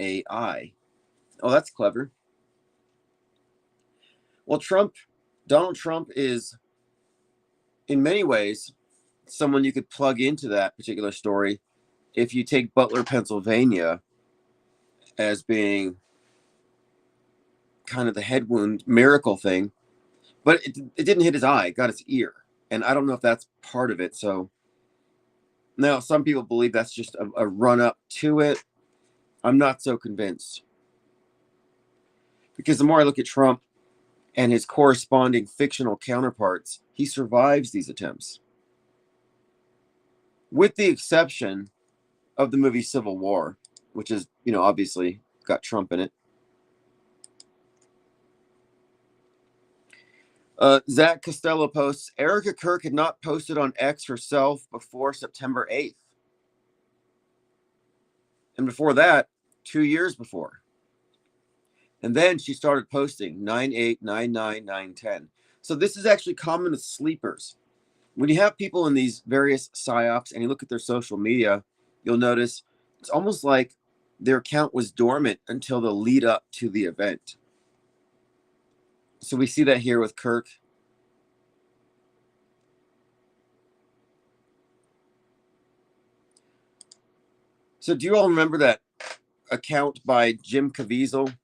Speaker 2: AI. Oh, that's clever. Well, Donald Trump is in many ways someone you could plug into that particular story if you take Butler, Pennsylvania as being kind of the head wound miracle thing, but it didn't hit his eye, it got his ear. And I don't know if that's part of it. So now some people believe that's just a run up to it. I'm not so convinced. Because the more I look at Trump and his corresponding fictional counterparts, he survives these attempts. With the exception of the movie Civil War, which is, obviously got Trump in it. Zach Costello posts, Erica Kirk had not posted on X herself before September 8th. And before that, 2 years before. And then she started posting 9/8, 9/9, 9/10. So this is actually common with sleepers. When you have people in these various psyops and you look at their social media, you'll notice it's almost like their account was dormant until the lead up to the event. So we see that here with Kirk. So do you all remember that account by Jim Caviezel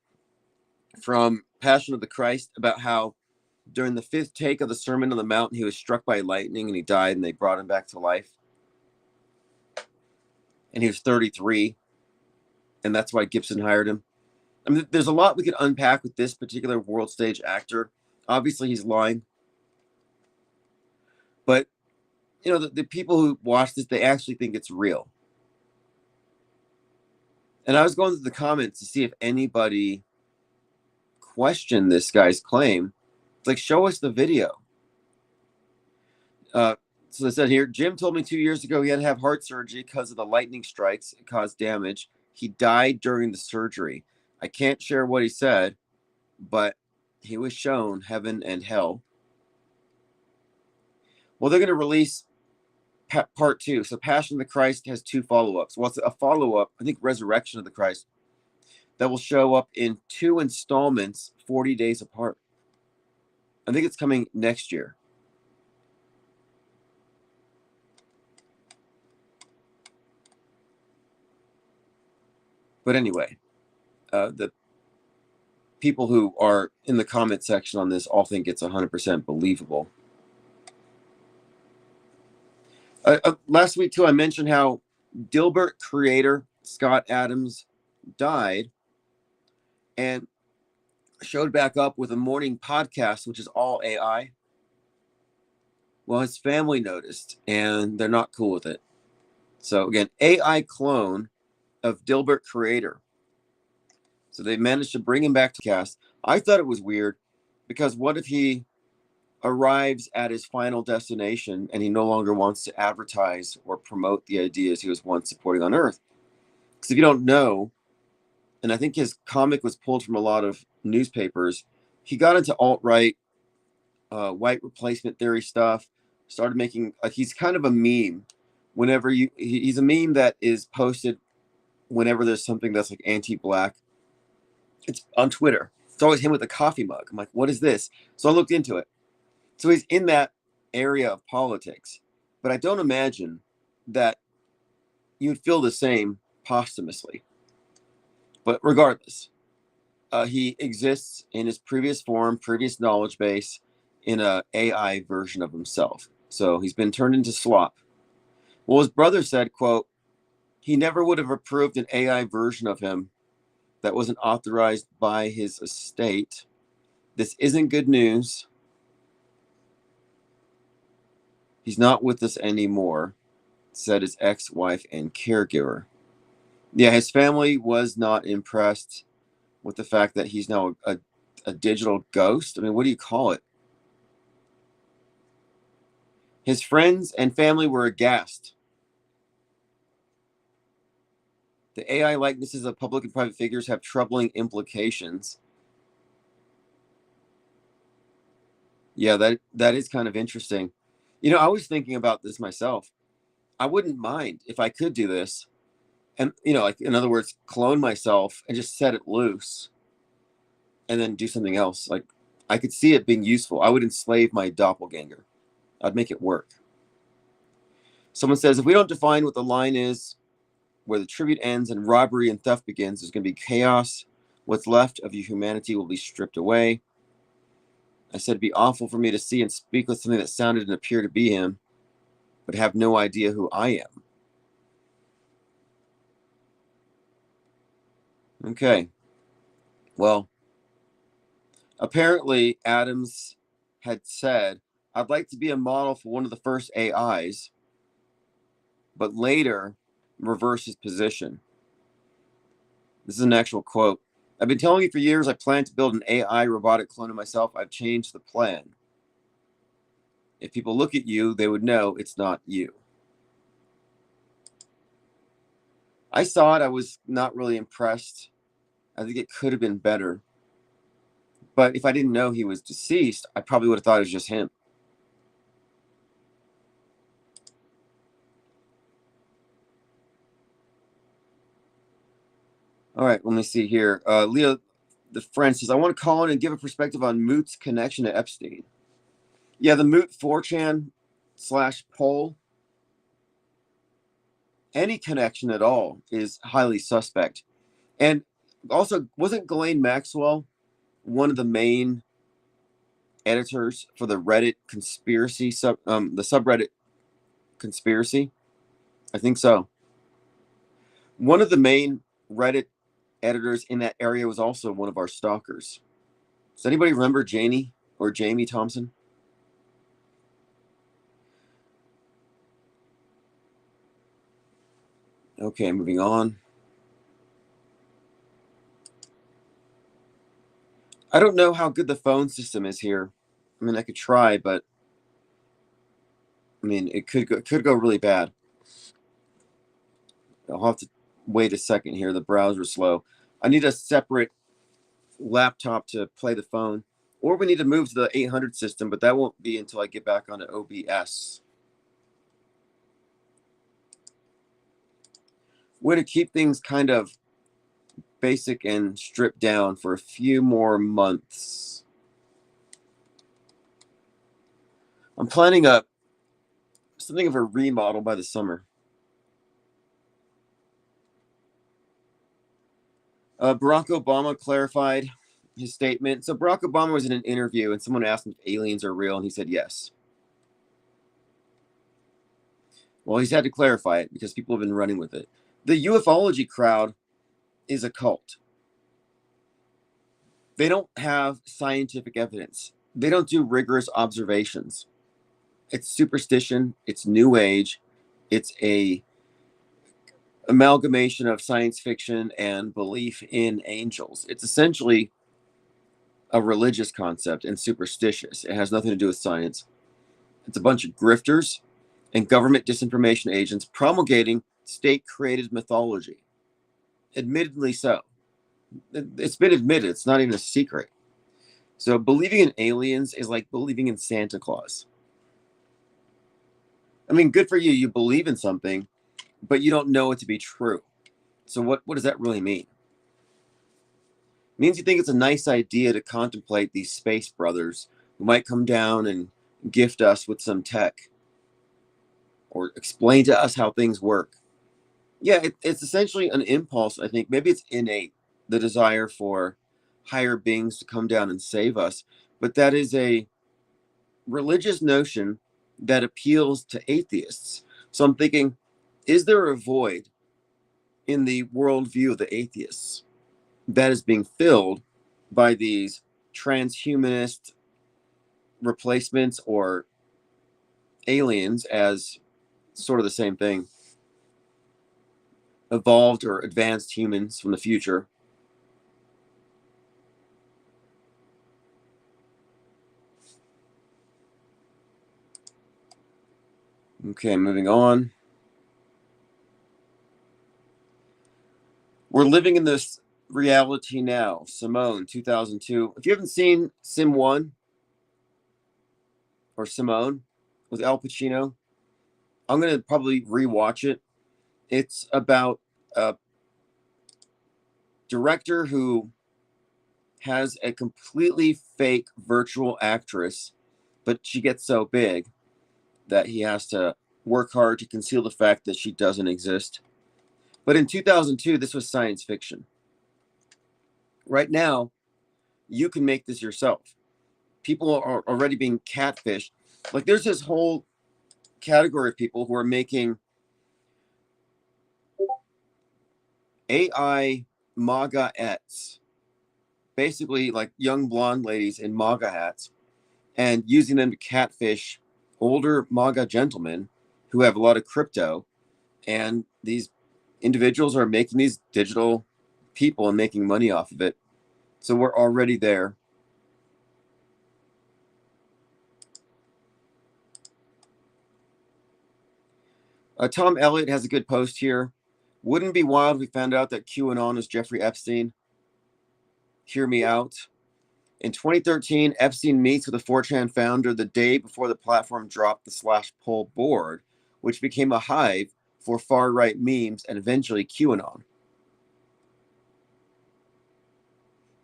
Speaker 2: from Passion of the Christ about how during the 5th take of the Sermon on the Mount, he was struck by lightning and he died and they brought him back to life? And he was 33, and that's why Gibson hired him. I mean, there's a lot we could unpack with this particular world stage actor. Obviously, he's lying. But, the people who watch this, they actually think it's real. And I was going through the comments to see if anybody questioned this guy's claim. It's like, show us the video. So they said here, Jim told me 2 years ago he had to have heart surgery because of the lightning strikes. It caused damage. He died during the surgery. I can't share what he said, but he was shown heaven and hell. Well, they're going to release part 2. So Passion of the Christ has 2 follow-ups. Well, it's a follow-up, I think Resurrection of the Christ, that will show up in 2 installments 40 days apart. I think it's coming next year. But anyway, the people who are in the comment section on this all think it's 100% believable. Last week, too, I mentioned how Dilbert creator Scott Adams died and showed back up with a morning podcast, which is all AI. Well, his family noticed, and they're not cool with it. So, again, AI clone of Dilbert creator. So they managed to bring him back to cast. I thought it was weird because what if he arrives at his final destination and he no longer wants to advertise or promote the ideas he was once supporting on Earth? Because if you don't know, and I think his comic was pulled from a lot of newspapers, he got into alt-right, white replacement theory stuff, started making, he's kind of a meme. Whenever he's a meme that is posted whenever there's something that's like anti-black. It's on Twitter. It's always him with a coffee mug. I'm like, what is this? So I looked into it. So he's in that area of politics. But I don't imagine that you'd feel the same posthumously. But regardless, he exists in his previous form, previous knowledge base, in a AI version of himself. So he's been turned into slop. Well, his brother said, quote, he never would have approved an AI version of him that wasn't authorized by his estate. This isn't good news. He's not with us anymore, said his ex-wife and caregiver. Yeah, his family was not impressed with the fact that he's now a digital ghost. I mean, what do you call it? His friends and family were aghast. The AI likenesses of public and private figures have troubling implications. Yeah, that is kind of interesting. You know, I was thinking about this myself. I wouldn't mind if I could do this and, you know, like in other words, clone myself and just set it loose and then do something else. Like I could see it being useful. I would enslave my doppelganger. I'd make it work. Someone says, if we don't define what the line is, where the tribute ends and robbery and theft begins, there's going to be chaos. What's left of your humanity will be stripped away. I said it'd be awful for me to see and speak with something that sounded and appeared to be him, but have no idea who I am. Okay. Well, apparently Adams had said, I'd like to be a model for one of the first AIs, but later reverse his position. This is an actual quote. I've been telling you for years I plan to build an AI robotic clone of myself. I've changed the plan. If people look at you, they would know it's not you. I saw it. I was not really impressed. I think it could have been better. But if I didn't know he was deceased, I probably would have thought it was just him. All right, let me see here. Leo, the friend says, I want to call in and give a perspective on Moot's connection to Epstein. Yeah, the Moot 4chan / poll, any connection at all is highly suspect. And also, wasn't Ghislaine Maxwell one of the main editors for the Reddit conspiracy the subreddit conspiracy? I think so. One of the main Reddit editors in that area was also one of our stalkers. Does anybody remember Janie or Jamie Thompson? Okay, moving on. I don't know how good the phone system is here. I mean, I could try, but I mean, it could go really bad. I'll have to wait a second here. The browser's slow. I need a separate laptop to play the phone, or we need to move to the 800 system, but that won't be until I get back onto OBS. We're going to keep things kind of basic and stripped down for a few more months. I'm planning something of a remodel by the summer. Barack Obama clarified his statement. So Barack Obama was in an interview and someone asked him if aliens are real, and he said yes. Well, he's had to clarify it because people have been running with it. The ufology crowd is a cult. They don't have scientific evidence. They don't do rigorous observations. It's superstition, it's new age, it's a amalgamation of science fiction and belief in angels. It's essentially a religious concept and superstitious. It has nothing to do with science. It's a bunch of grifters and government disinformation agents promulgating state created mythology. Admittedly so. It's been admitted, it's not even a secret. So believing in aliens is like believing in Santa Claus. I mean, good for you. You believe in something, but you don't know it to be true. So what does that really mean? It means you think it's a nice idea to contemplate these space brothers who might come down and gift us with some tech or explain to us how things work. Yeah, it's essentially an impulse, I think. Maybe it's innate, the desire for higher beings to come down and save us. But that is a religious notion that appeals to atheists. So I'm thinking, is there a void in the worldview of the atheists that is being filled by these transhumanist replacements or aliens as sort of the same thing? Evolved or advanced humans from the future. Okay, moving on. We're living in this reality now. Simone, 2002. If you haven't seen Sim 1 or Simone with Al Pacino, I'm going to probably rewatch it. It's about a director who has a completely fake virtual actress, but she gets so big that he has to work hard to conceal the fact that she doesn't exist. But in 2002, this was science fiction. Right now, you can make this yourself. People are already being catfished. Like there's this whole category of people who are making AI MAGA-ettes, basically like young blonde ladies in MAGA hats, and using them to catfish older MAGA gentlemen who have a lot of crypto. And these individuals are making these digital people and making money off of it. So we're already there. Tom Elliott has a good post here. Wouldn't it be wild if we found out that QAnon is Jeffrey Epstein? Hear me out. In 2013, Epstein meets with a 4chan founder the day before the platform dropped the slash poll board, which became a hive for far-right memes and eventually QAnon.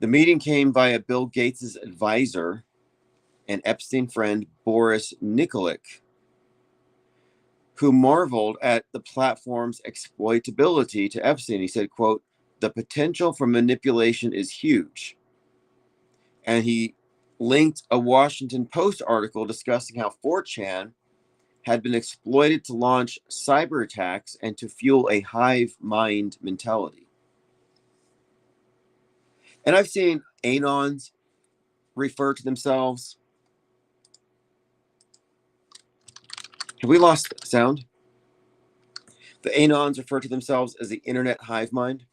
Speaker 2: The meeting came via Bill Gates' advisor and Epstein friend Boris Nikolic, who marveled at the platform's exploitability to Epstein. He said, quote, "The potential for manipulation is huge." And he linked a Washington Post article discussing how 4chan had been exploited to launch cyber attacks and to fuel a hive mind mentality. And I've seen anons refer to themselves. Have we lost sound? The anons refer to themselves as the internet hive mind.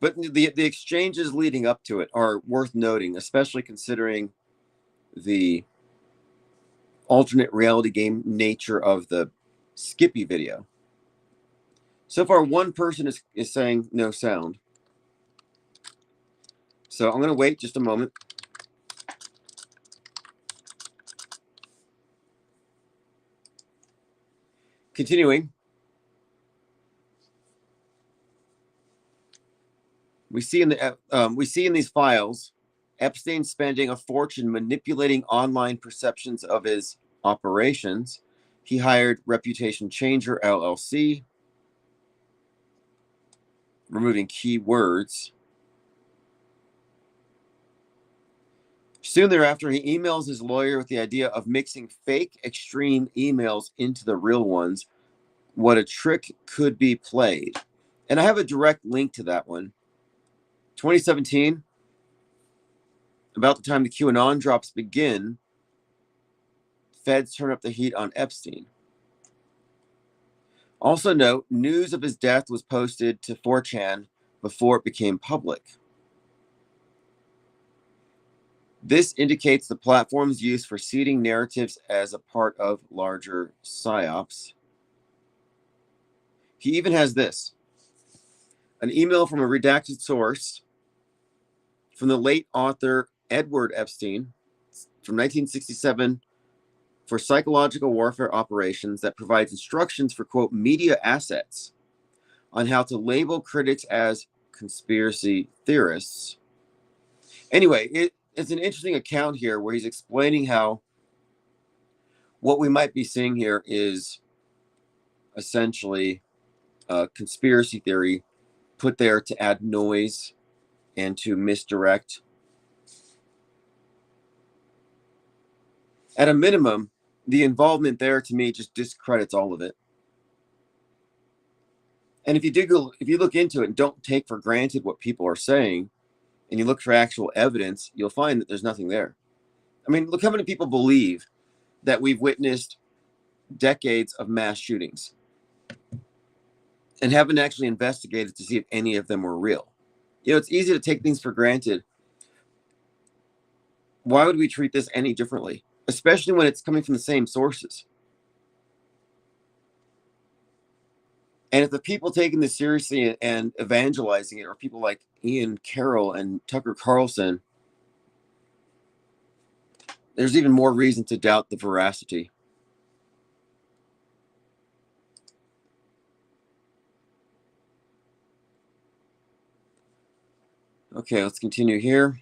Speaker 2: But the exchanges leading up to it are worth noting, especially considering the alternate reality game nature of the Skippy video. So far, one person is saying no sound. So I'm going to wait just a moment. Continuing. We see in these files Epstein spending a fortune manipulating online perceptions of his operations. He hired Reputation Changer LLC, removing keywords. Soon thereafter, he emails his lawyer with the idea of mixing fake extreme emails into the real ones. What a trick could be played. And I have a direct link to that one. 2017, about the time the QAnon drops begin, feds turn up the heat on Epstein. Also note, news of his death was posted to 4chan before it became public. This indicates the platform's use for seeding narratives as a part of larger psyops. He even has this, an email from a redacted source from the late author Edward Epstein from 1967 for psychological warfare operations that provides instructions for, quote, media assets on how to label critics as conspiracy theorists. Anyway, it's an interesting account here where he's explaining how what we might be seeing here is essentially a conspiracy theory put there to add noise and to misdirect. At a minimum, the involvement there to me just discredits all of it. And if you look into it and don't take for granted what people are saying, and you look for actual evidence, you'll find that there's nothing there. I mean, look how many people believe that we've witnessed decades of mass shootings and haven't actually investigated to see if any of them were real. You know, it's easy to take things for granted. Why would we treat this any differently, especially when it's coming from the same sources? And if the people taking this seriously and evangelizing it are people like Ian Carroll and Tucker Carlson, there's even more reason to doubt the veracity. Okay, let's continue here.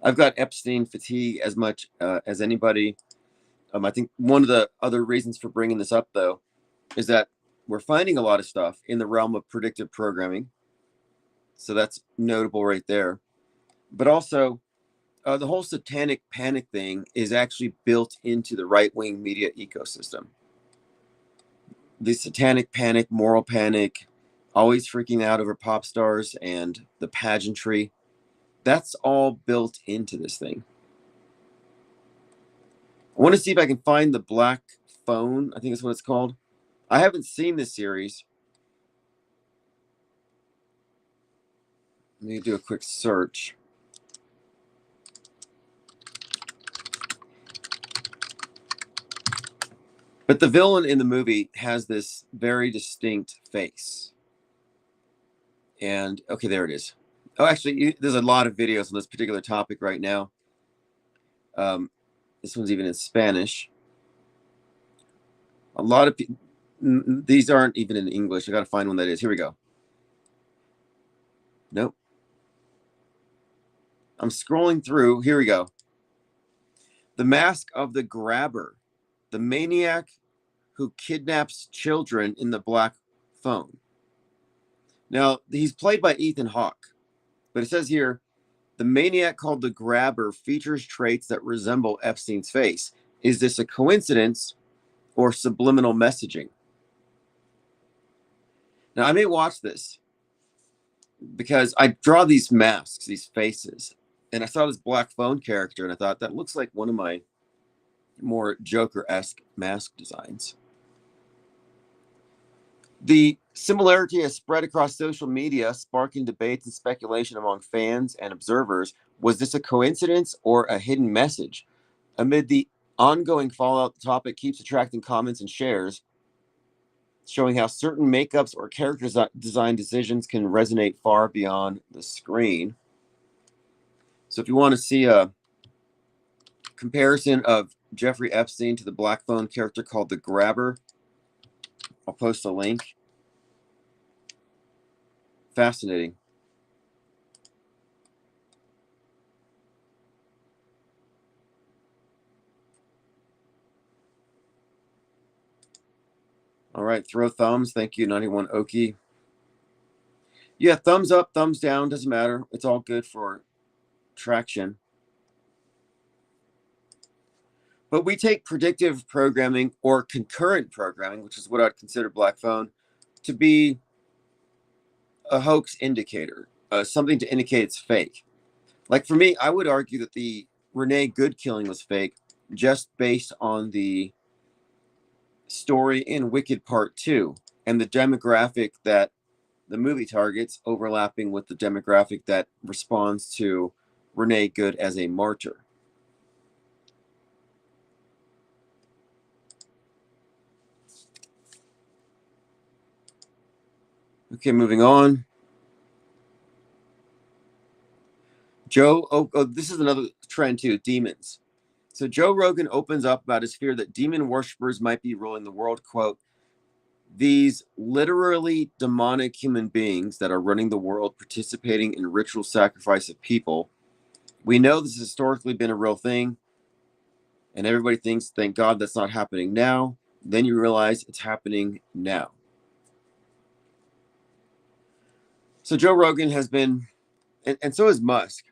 Speaker 2: I've got Epstein fatigue as much as anybody. I think one of the other reasons for bringing this up, though, is that we're finding a lot of stuff in the realm of predictive programming. So that's notable right there. But also, the whole satanic panic thing is actually built into the right-wing media ecosystem. The satanic panic, moral panic, always freaking out over pop stars and the pageantry, that's all built into this thing. I want to see if I can find the Black Phone. I think that's what it's called. I haven't seen this series. Let me do a quick search. But the villain in the movie has this very distinct face. And, okay, there it is. Oh, actually, there's a lot of videos on this particular topic right now. This one's even in Spanish. A lot of people, these aren't even in English. I got to find one that is. Here we go. Nope. I'm scrolling through. Here we go. The Mask of the Grabber, the maniac who kidnaps children in the Black Phone. Now, he's played by Ethan Hawke, but it says here, the maniac called the Grabber features traits that resemble Epstein's face. Is this a coincidence or subliminal messaging? Now, I may watch this because I draw these masks, these faces, and I saw this Black Phone character, and I thought that looks like one of my more Joker-esque mask designs. The similarity has spread across social media, sparking debates and speculation among fans and observers. Was this a coincidence or a hidden message? Amid the ongoing fallout, the topic keeps attracting comments and shares, showing how certain makeups or character design decisions can resonate far beyond the screen. So if you want to see a comparison of Jeffrey Epstein to the Black Phone character called the Grabber, I'll post a link. Fascinating. All right, throw thumbs. Thank you, 91 Okie. Yeah, thumbs up, thumbs down, doesn't matter. It's all good for traction. But we take predictive programming or concurrent programming, which is what I'd consider Black Phone, to be a hoax indicator, something to indicate it's fake. Like for me, I would argue that the Renee Good killing was fake just based on the story in Wicked Part 2 and the demographic that the movie targets overlapping with the demographic that responds to Renee Good as a martyr. Okay, moving on. This is another trend too, demons. So Joe Rogan opens up about his fear that demon worshippers might be ruling the world. Quote, these literally demonic human beings that are running the world, participating in ritual sacrifice of people. We know this has historically been a real thing, and everybody thinks, thank God that's not happening now. Then you realize it's happening now. So Joe Rogan has been, and so is Musk,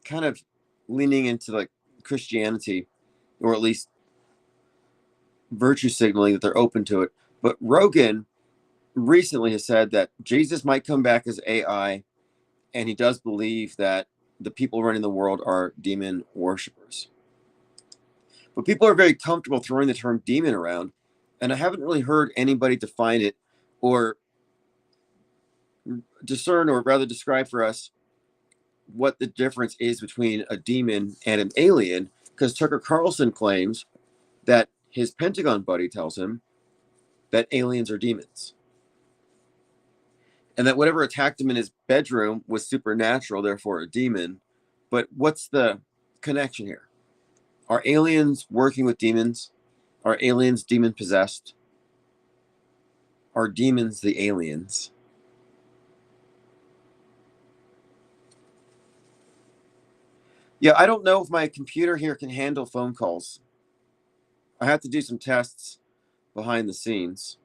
Speaker 2: kind of leaning into like Christianity, or at least virtue signaling that they're open to it. But Rogan recently has said that Jesus might come back as AI, and he does believe that the people running the world are demon worshippers. But people are very comfortable throwing the term demon around, and I haven't really heard anybody define it or discern, or rather describe for us what the difference is between a demon and an alien, because Tucker Carlson claims that his Pentagon buddy tells him that aliens are demons, and that whatever attacked him in his bedroom was supernatural, therefore a demon. But what's the connection here? Are aliens working with demons? Are aliens demon possessed? Are demons the aliens? Yeah, I don't know if my computer here can handle phone calls. I have to do some tests behind the scenes.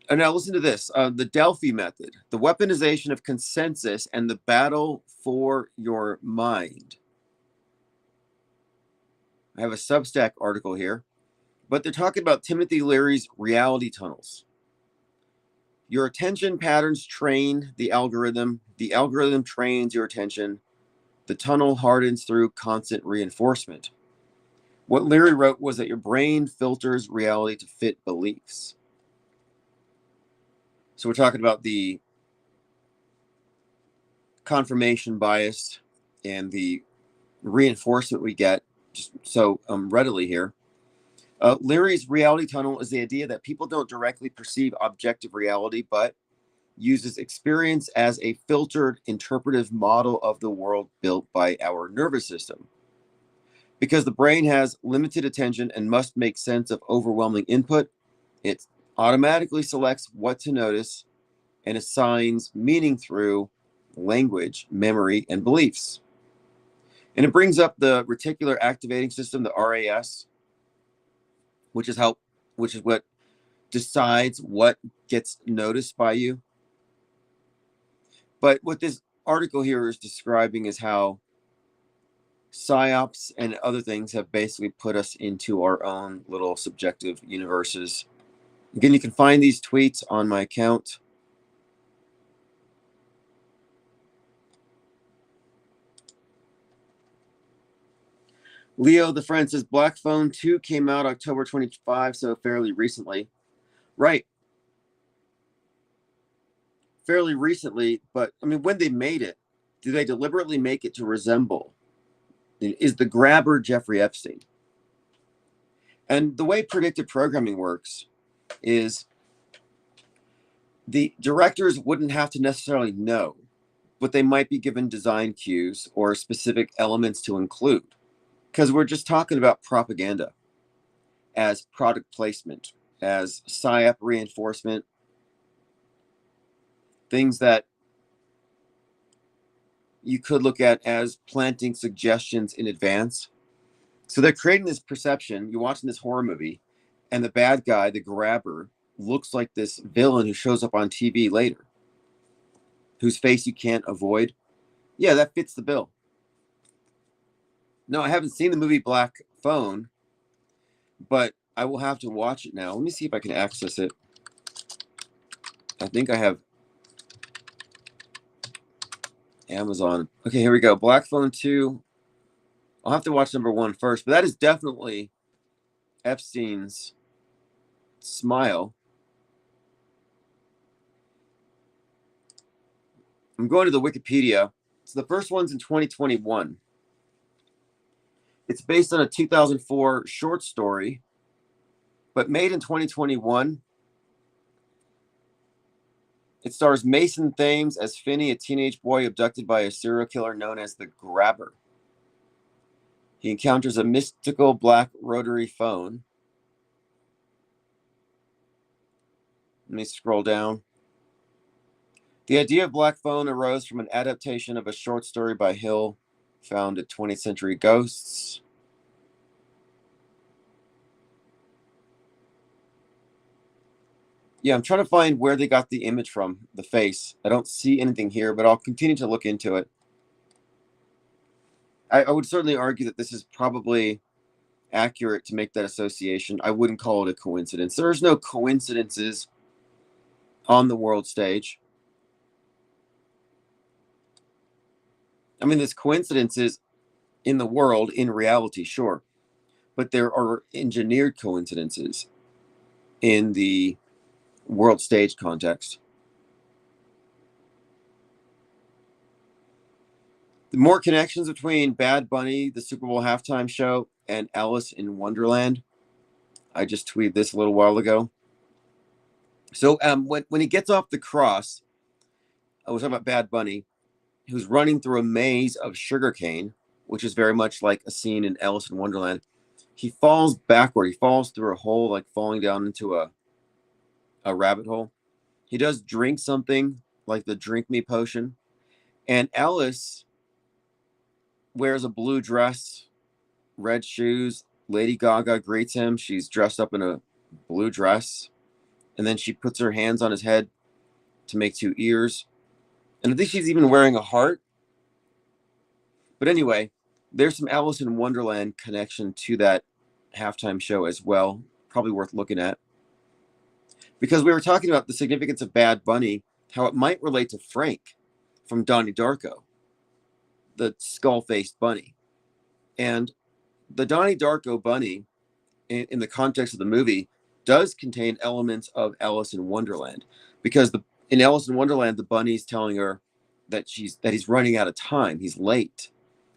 Speaker 2: And now listen to this, the Delphi method, the weaponization of consensus and the battle for your mind. I have a Substack article here, but they're talking about Timothy Leary's reality tunnels. Your attention patterns train the algorithm trains your attention. The tunnel hardens through constant reinforcement. What Leary wrote was that your brain filters reality to fit beliefs. So we're talking about the confirmation bias and the reinforcement we get just so readily here. Leary's reality tunnel is the idea that people don't directly perceive objective reality, but uses experience as a filtered interpretive model of the world built by our nervous system. Because the brain has limited attention and must make sense of overwhelming input, it automatically selects what to notice and assigns meaning through language, memory, and beliefs. And it brings up the reticular activating system, the RAS, which is what decides what gets noticed by you. But what this article here is describing is how psyops and other things have basically put us into our own little subjective universes. Again, you can find these tweets on my account. Leo the friend says Black Phone 2 came out October 25, so fairly recently. Right. Fairly recently, but I mean, when they made it, do they deliberately make it to resemble? Is the grabber Jeffrey Epstein? And the way predictive programming works is the directors wouldn't have to necessarily know, but they might be given design cues or specific elements to include. Because we're just talking about propaganda as product placement, as PSYOP reinforcement, things that you could look at as planting suggestions in advance. So they're creating this perception. You're watching this horror movie, and the bad guy, the grabber, looks like this villain who shows up on TV later, whose face you can't avoid. Yeah, that fits the bill. No, I haven't seen the movie Black Phone, but I will have to watch it now. Let me see if I can access it. I think I have Amazon. Okay, here we go. Black Phone 2. I'll have to watch number 1 first, but that is definitely Epstein's smile. I'm going to the Wikipedia. So the first one's in 2021. It's based on a 2004 short story, but made in 2021. It stars Mason Thames as Finney, a teenage boy abducted by a serial killer known as the Grabber. He encounters a mystical black rotary phone. Let me scroll down. The idea of Black Phone arose from an adaptation of a short story by Hill found at 20th Century Ghosts. Yeah, I'm trying to find where they got the image from, the face. I don't see anything here, but I'll continue to look into it. I would certainly argue that this is probably accurate to make that association. I wouldn't call it a coincidence. There's no coincidences on the world stage. I mean, there's coincidences in the world, in reality, sure. But there are engineered coincidences in the world stage context. The more connections between Bad Bunny, the Super Bowl halftime show, and Alice in Wonderland. I just tweeted this a little while ago. So when he gets off the cross, I was talking about Bad Bunny, who's running through a maze of sugarcane, which is very much like a scene in Alice in Wonderland. He falls backward. He falls through a hole, like falling down into a rabbit hole. He does drink something like the Drink Me potion. And Alice wears a blue dress, red shoes. Lady Gaga greets him. She's dressed up in a blue dress. And then she puts her hands on his head to make 2 ears. And I think she's even wearing a heart. But anyway, there's some Alice in Wonderland connection to that halftime show as well. Probably worth looking at. Because we were talking about the significance of Bad Bunny, how it might relate to Frank from Donnie Darko, the skull-faced bunny. And the Donnie Darko bunny, in the context of the movie, does contain elements of Alice in Wonderland. Because in Alice in Wonderland, the bunny's telling her that he's running out of time. He's late.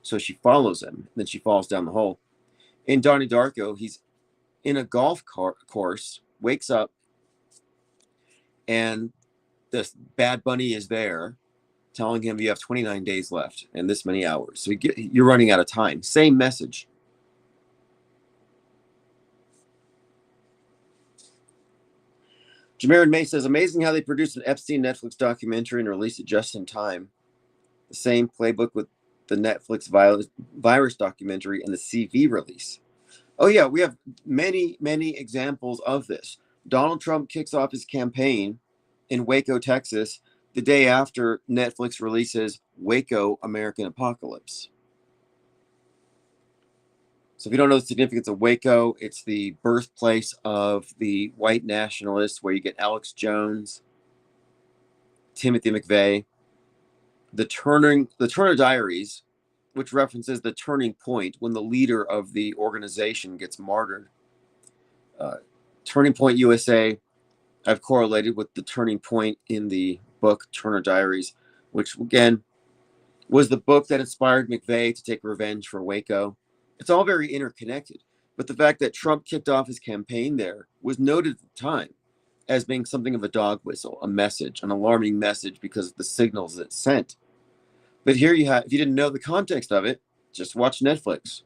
Speaker 2: So she follows him. Then she falls down the hole. In Donnie Darko, he's in a golf course, wakes up, and this Bad Bunny is there telling him you have 29 days left and this many hours. So you're running out of time. Same message. Jamarin May says, amazing how they produced an Epstein Netflix documentary and released it just in time. The same playbook with the Netflix virus documentary and the CV release. Oh, yeah, we have many, many examples of this. Donald Trump kicks off his campaign in Waco, Texas, the day after Netflix releases Waco, American Apocalypse. So if you don't know the significance of Waco, it's the birthplace of the white nationalists, where you get Alex Jones, Timothy McVeigh, the Turner Diaries, which references the turning point when the leader of the organization gets martyred. Turning Point USA, I've correlated with the turning point in the book Turner Diaries, which again was the book that inspired McVeigh to take revenge for Waco. It's all very interconnected. But the fact that Trump kicked off his campaign there was noted at the time as being something of a dog whistle, a message, an alarming message because of the signals it sent. But here you have, if you didn't know the context of it, just watch Netflix.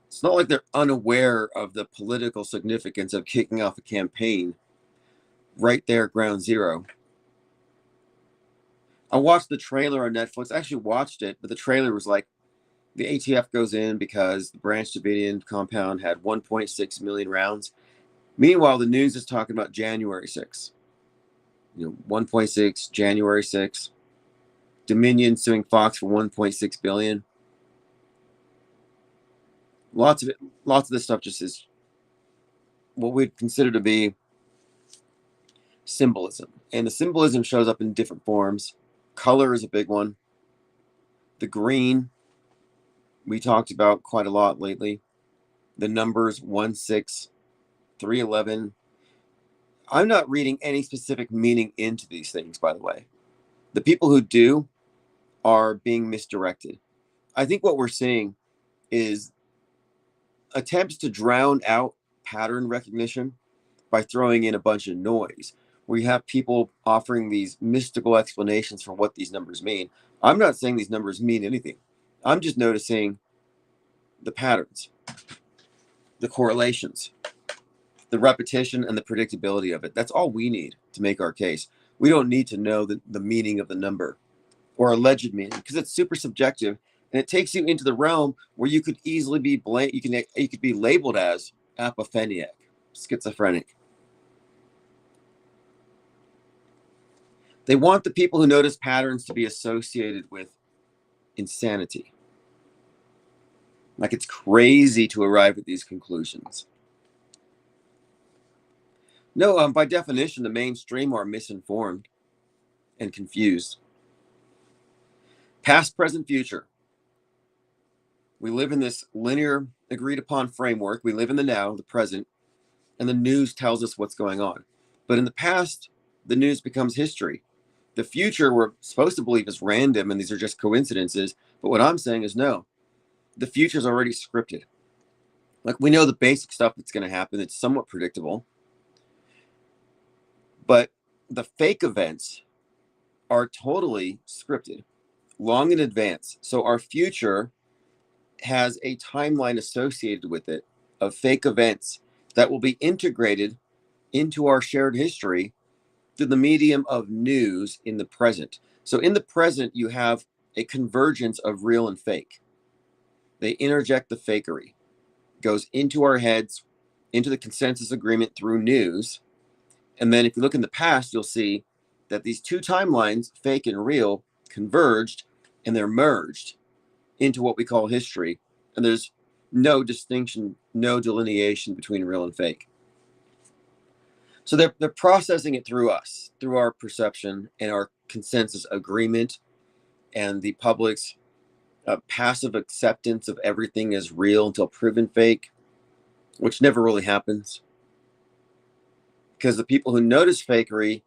Speaker 2: It's not like they're unaware of the political significance of kicking off a campaign right there, ground zero. I watched the trailer on Netflix. I actually watched it, but the trailer was like, the ATF goes in because the Branch Davidian compound had 1.6 million rounds. Meanwhile, the news is talking about January 6th. 1.6, January 6th. Dominion suing Fox for 1.6 billion. Lots of this stuff just is what we'd consider to be symbolism. And the symbolism shows up in different forms. Color is a big one. The green, we talked about quite a lot lately. The numbers 1, 6, 311. I'm not reading any specific meaning into these things, by the way. The people who do are being misdirected. I think what we're seeing is attempts to drown out pattern recognition by throwing in a bunch of noise, where you have people offering these mystical explanations for what these numbers mean. I'm not saying these numbers mean anything. I'm just noticing the patterns, the correlations, the repetition, and the predictability of it. That's all we need to make our case. We don't need to know the meaning of the number or alleged meaning, because it's super subjective, and it takes you into the realm where you could easily be you could be labeled as apophenic, schizophrenic. They want the people who notice patterns to be associated with insanity. Like, it's crazy to arrive at these conclusions. No, by definition, the mainstream are misinformed and confused. Past, present, future. We live in this linear, agreed upon framework. We live in the now, the present, and the news tells us what's going on. But in the past, the news becomes history. The future, we're supposed to believe, is random and these are just coincidences. But what I'm saying is no, the future is already scripted. Like, we know the basic stuff that's going to happen. It's somewhat predictable. But the fake events are totally scripted, long in advance. So our future has a timeline associated with it of fake events that will be integrated into our shared history through the medium of news in the present. So in the present, you have a convergence of real and fake. They interject the fakery, goes into our heads, into the consensus agreement through news. And then if you look in the past, you'll see that these two timelines, fake and real, converged, and they're merged into what we call history. And there's no distinction, no delineation between real and fake. So they're processing it through us, through our perception and our consensus agreement, and the public's passive acceptance of everything as real until proven fake, which never really happens. Because the people who notice fakery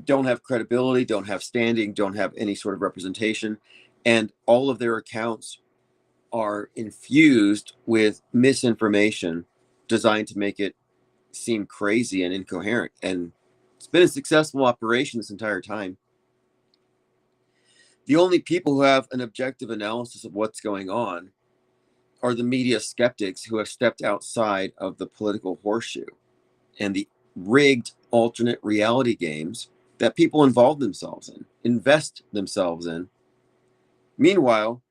Speaker 2: don't have credibility, don't have standing, don't have any sort of representation, and all of their accounts are infused with misinformation designed to make it seem crazy and incoherent. And it's been a successful operation this entire time. The only people who have an objective analysis of what's going on are the media skeptics who have stepped outside of the political horseshoe and the rigged alternate reality games that people involve themselves in, invest themselves in. Meanwhile,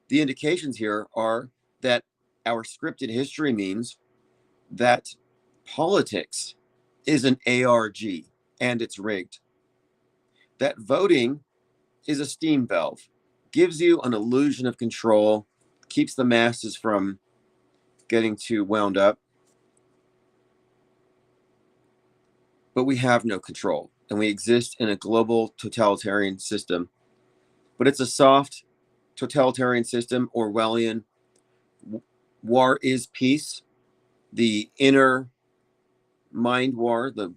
Speaker 2: the indications here are that our scripted history means that politics is an ARG and it's rigged. That voting is a steam valve, gives you an illusion of control, keeps the masses from getting too wound up. But we have no control, and we exist in a global totalitarian system. But it's a soft totalitarian system, Orwellian. War is peace. The inner mind war, the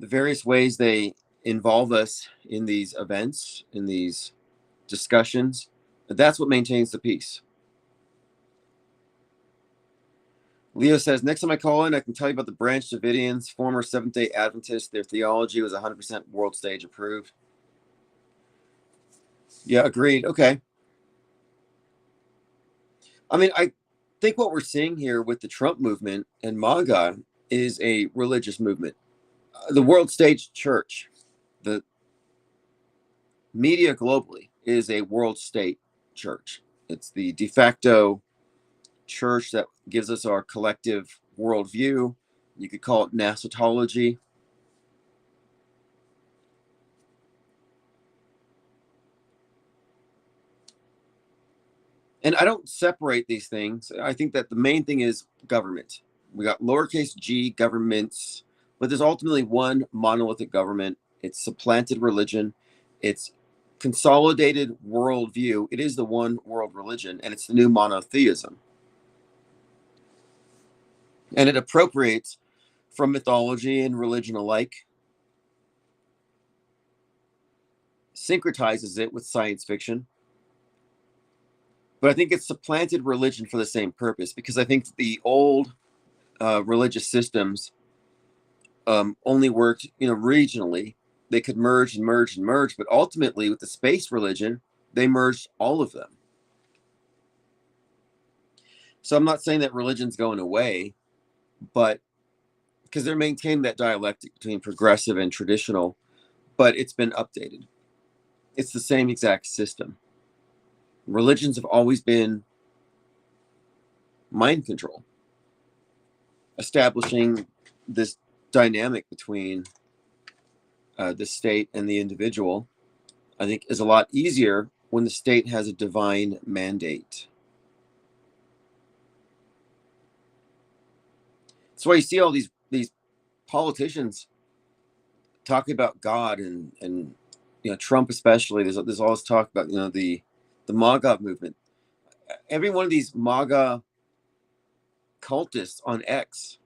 Speaker 2: various ways they involve us in these events, in these discussions, that's what maintains the peace. Leo says, next time I call in, I can tell you about the Branch Davidians, former Seventh-day Adventists. Their theology was 100% world stage approved. Yeah, agreed. Okay. I mean, I think what we're seeing here with the Trump movement and MAGA is a religious movement. The world stage church, the Media globally is a world state church. It's the de facto church that gives us our collective worldview. You could call it nasotology. And I don't separate these things. I think that the main thing is government. We got lowercase g governments, but there's ultimately one monolithic government. It's supplanted religion. It's consolidated worldview. It is the one world religion, and it's the new monotheism. And it appropriates from mythology and religion alike, syncretizes it with science fiction. But I think it's supplanted religion for the same purpose, because I think the old religious systems only worked, regionally. They could merge and merge and merge, but ultimately, with the space religion, they merged all of them. So I'm not saying that religion's going away, but because they're maintaining that dialectic between progressive and traditional, but it's been updated. It's the same exact system. Religions have always been mind control, establishing this dynamic between the state and the individual. I think is a lot easier when the state has a divine mandate. That's why you see all these politicians talking about God and Trump especially. There's always talk about the MAGA movement. Every one of these MAGA cultists on X,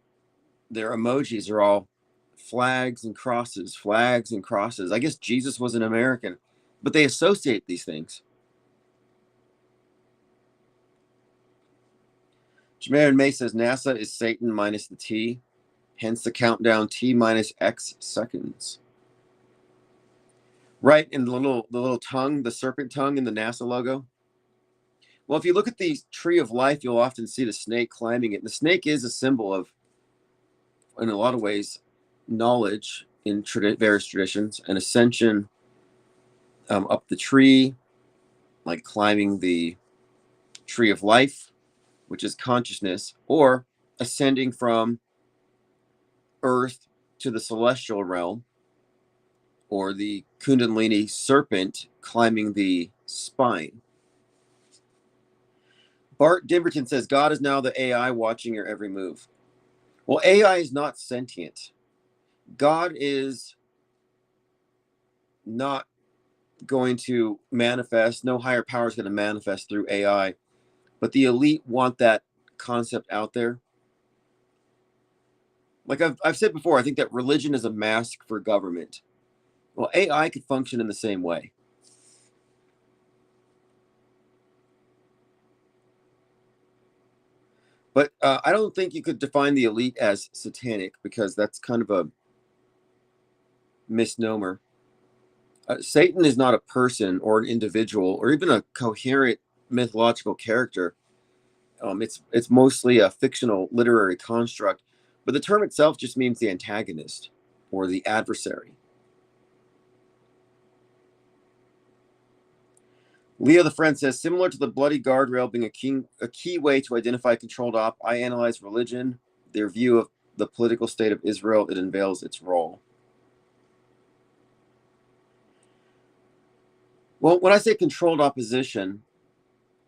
Speaker 2: their emojis are all flags and crosses, flags and crosses. I guess Jesus was an American, but they associate these things. Jameer May says NASA is Satan minus the T, hence the countdown T minus X seconds. Right, and the little tongue, the serpent tongue in the NASA logo. Well, if you look at the tree of life, you'll often see the snake climbing it. And the snake is a symbol of, in a lot of ways, knowledge in various traditions, an ascension up the tree, like climbing the tree of life, which is consciousness, or ascending from earth to the celestial realm, or the Kundalini serpent climbing the spine. Bart Dimberton says, God is now the AI watching your every move. Well, AI is not sentient. God is not going to manifest, no higher power is going to manifest through AI. But the elite want that concept out there. Like I've said before, I think that religion is a mask for government. Well, AI could function in the same way. But I don't think you could define the elite as satanic, because that's kind of a misnomer. Satan is not a person or an individual or even a coherent mythological character. It's mostly a fictional literary construct, but the term itself just means the antagonist or the adversary. Leo the Friend says, similar to the bloody guardrail being a key way to identify controlled op, I analyze religion, their view of the political state of Israel. It unveils its role. Well, when I say controlled opposition,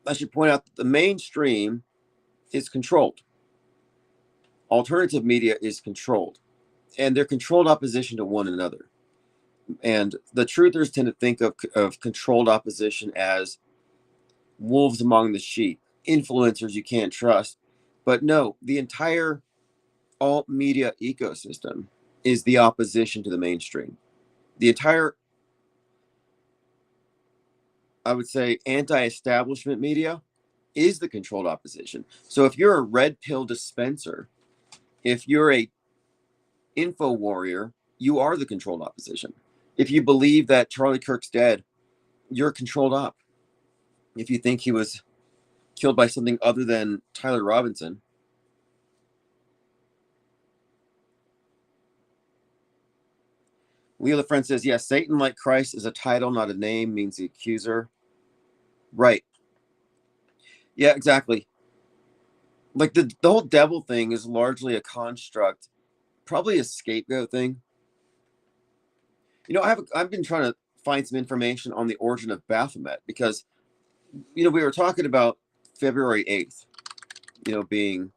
Speaker 2: I should point out that the mainstream is controlled. Alternative media is controlled, and they're controlled opposition to one another. And the truthers tend to think of controlled opposition as wolves among the sheep, influencers you can't trust. But no, the entire alt media ecosystem is the opposition to the mainstream. The entire, I would say, anti-establishment media is the controlled opposition. So if you're a red pill dispenser, if you're a info warrior, you are the controlled opposition. If you believe that Charlie Kirk's dead, you're controlled op. If you think he was killed by something other than Tyler Robinson, Leela Friend says, yes, Satan, like Christ, is a title, not a name, means the accuser. Right. Yeah, exactly. Like the whole devil thing is largely a construct, probably a scapegoat thing. I've been trying to find some information on the origin of Baphomet because we were talking about February 8th, being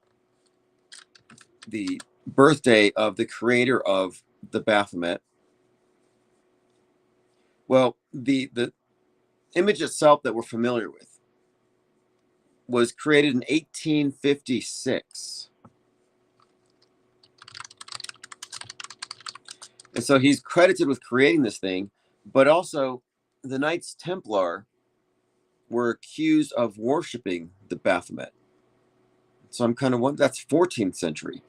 Speaker 2: the birthday of the creator of the Baphomet. Well, the image itself that we're familiar with was created in 1856. And so he's credited with creating this thing, but also the Knights Templar were accused of worshiping the Baphomet. So I'm kind of wondering, that's 14th century.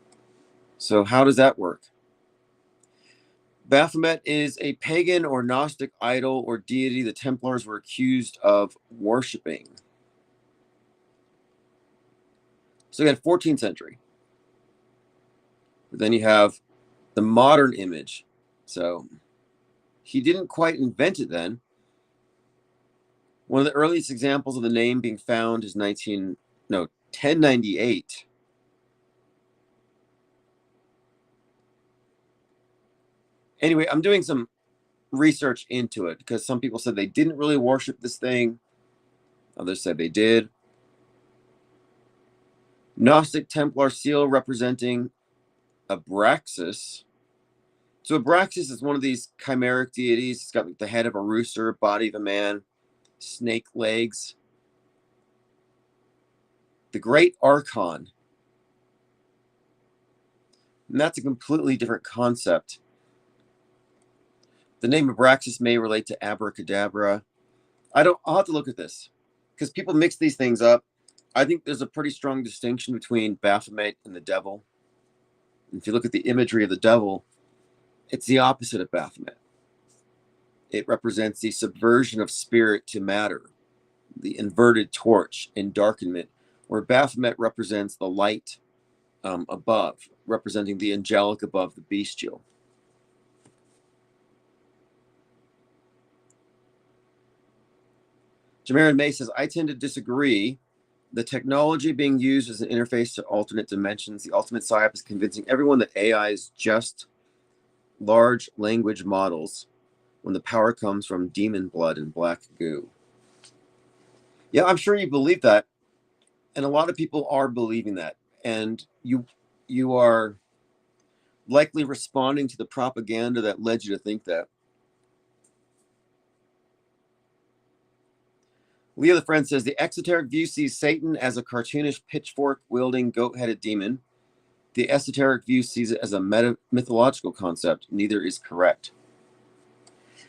Speaker 2: So how does that work? Baphomet is a pagan or Gnostic idol or deity the Templars were accused of worshiping. So again, 14th century. But then you have the modern image. So he didn't quite invent it then. One of the earliest examples of the name being found is 1098. Anyway, I'm doing some research into it because some people said they didn't really worship this thing. Others said they did. Gnostic Templar seal representing Abraxas. So Abraxas is one of these chimeric deities. It's got like the head of a rooster, body of a man, snake legs. The Great Archon. And that's a completely different concept. The name Abraxas may relate to abracadabra. I'll have to look at this because people mix these things up. I think there's a pretty strong distinction between Baphomet and the devil. And if you look at the imagery of the devil, it's the opposite of Baphomet. It represents the subversion of spirit to matter, the inverted torch, endarkenment, where Baphomet represents the light above, representing the angelic above the bestial. Jamarin May says, I tend to disagree. The technology being used as an interface to alternate dimensions, the ultimate psyop is convincing everyone that AI is just large language models when the power comes from demon blood and black goo. Yeah, I'm sure you believe that. And a lot of people are believing that. And you are likely responding to the propaganda that led you to think that. Leah the Friend says, the exoteric view sees Satan as a cartoonish pitchfork-wielding goat-headed demon. The esoteric view sees it as a mythological concept. Neither is correct.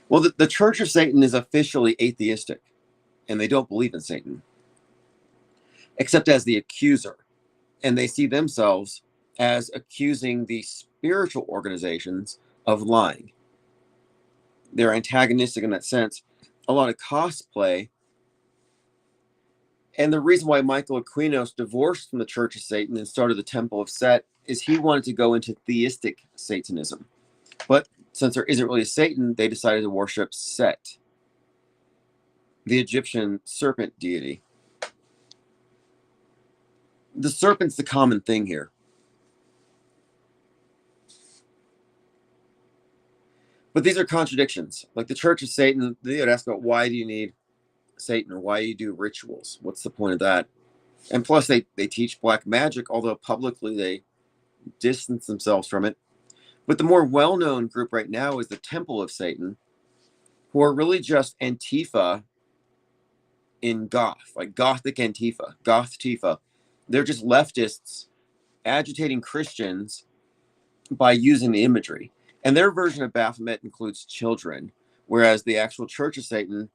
Speaker 2: Well, the Church of Satan is officially atheistic, and they don't believe in Satan, except as the accuser. And they see themselves as accusing the spiritual organizations of lying. They're antagonistic in that sense. A lot of cosplay. And the reason why Michael Aquinos divorced from the Church of Satan and started the Temple of Set is he wanted to go into theistic Satanism. But since there isn't really a Satan, they decided to worship Set, the Egyptian serpent deity. The serpent's the common thing here. But these are contradictions. Like the Church of Satan, they would ask about why do you need Satan or why do you do rituals? What's the point of that? And plus, they teach black magic, although publicly they distance themselves from it. But the more well-known group right now is the Temple of Satan, who are really just Antifa in goth, like gothic Antifa, goth Tifa. They're just leftists agitating Christians by using the imagery. And their version of Baphomet includes children, whereas the actual Church of Satan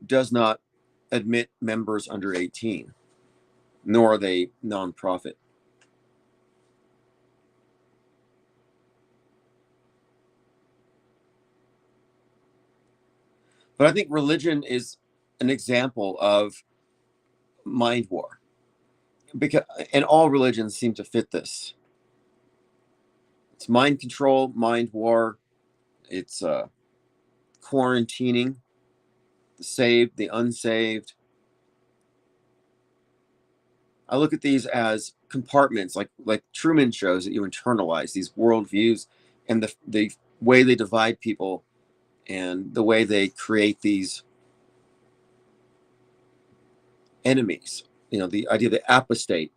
Speaker 2: does not admit members under 18, nor are they nonprofit. But I think religion is an example of mind war, because and all religions seem to fit this. It's mind control, mind war, It's quarantining the saved, the unsaved. I look at these as compartments, like Truman shows, that you internalize these worldviews, and the way they divide people, and the way they create these enemies. The idea of the apostate,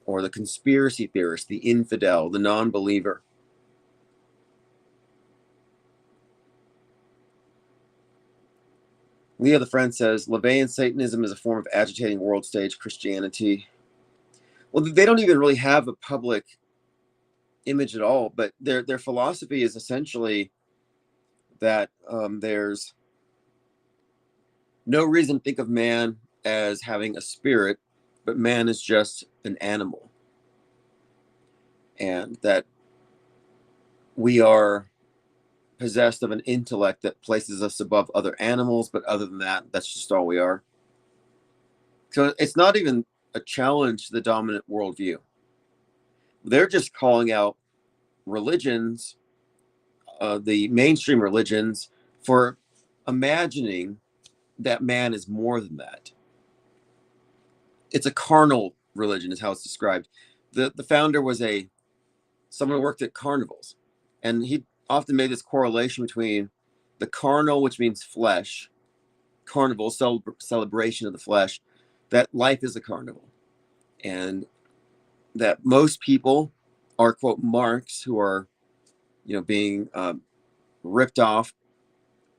Speaker 2: or the conspiracy theorist, the infidel, the non-believer. Leo the Friend says, LaVeyan Satanism is a form of agitating world stage Christianity. Well, they don't even really have a public image at all, but their philosophy is essentially that there's no reason to think of man as having a spirit, but man is just an animal. And that we are possessed of an intellect that places us above other animals, but other than that, that's just all we are. So it's not even a challenge to the dominant worldview. They're just calling out religions, the mainstream religions, for imagining that man is more than that. It's a carnal religion, is how it's described. The founder was someone who worked at carnivals, and he often made this correlation between the carnal, which means flesh, carnival, celebration of the flesh, that life is a carnival, and that most people are, quote, marks, who are being ripped off,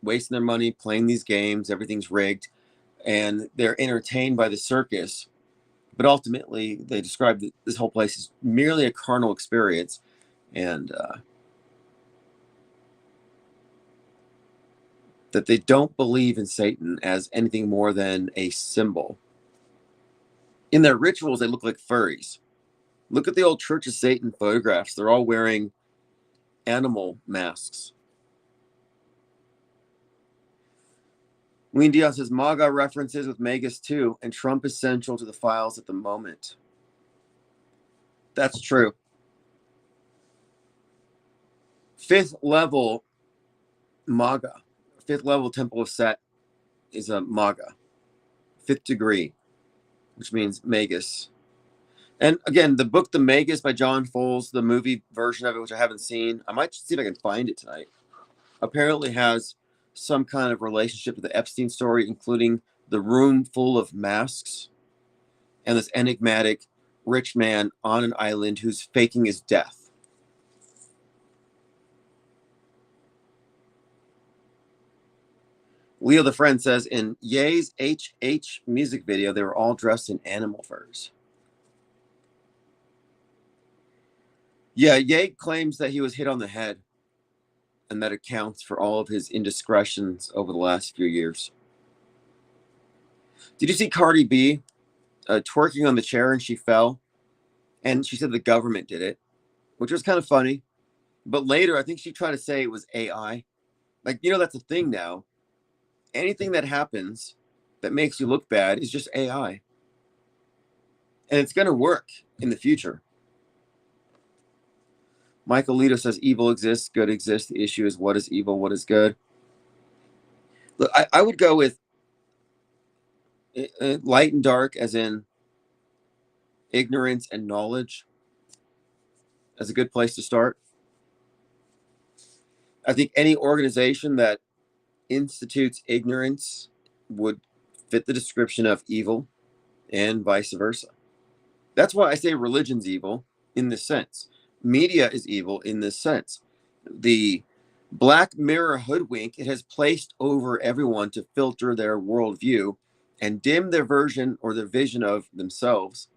Speaker 2: wasting their money playing these games. Everything's rigged, and they're entertained by the circus. But ultimately, they describe this whole place as merely a carnal experience, and that they don't believe in Satan as anything more than a symbol. In their rituals, they look like furries. Look at the old Church of Satan photographs. They're all wearing animal masks. Lean Dion says, MAGA references with Magus too, and Trump is central to the files at the moment. That's true. Fifth level MAGA, fifth level Temple of Set is a MAGA. Fifth degree, which means Magus. And again, the book The Magus by John Foles, the movie version of it, which I haven't seen, I might see if I can find it tonight, apparently has some kind of relationship to the Epstein story, including the room full of masks and this enigmatic rich man on an island who's faking his death. Leo the Friend says, in Ye's HH music video, they were all dressed in animal furs. Yeah, Ye claims that he was hit on the head, and that accounts for all of his indiscretions over the last few years. Did you see Cardi B twerking on the chair and she fell? And she said the government did it, which was kind of funny. But later, I think she tried to say it was AI. Like, that's a thing now. Anything that happens that makes you look bad is just AI. And it's going to work in the future. Michael Lito says, evil exists, good exists. The issue is, what is evil, what is good? Look, I would go with light and dark, as in ignorance and knowledge, as a good place to start. I think any organization that institutes ignorance would fit the description of evil, and vice versa. That's why I say religion's evil in this sense. Media is evil in this sense. The Black Mirror hoodwink it has placed over everyone to filter their worldview and dim their version or their vision of themselves,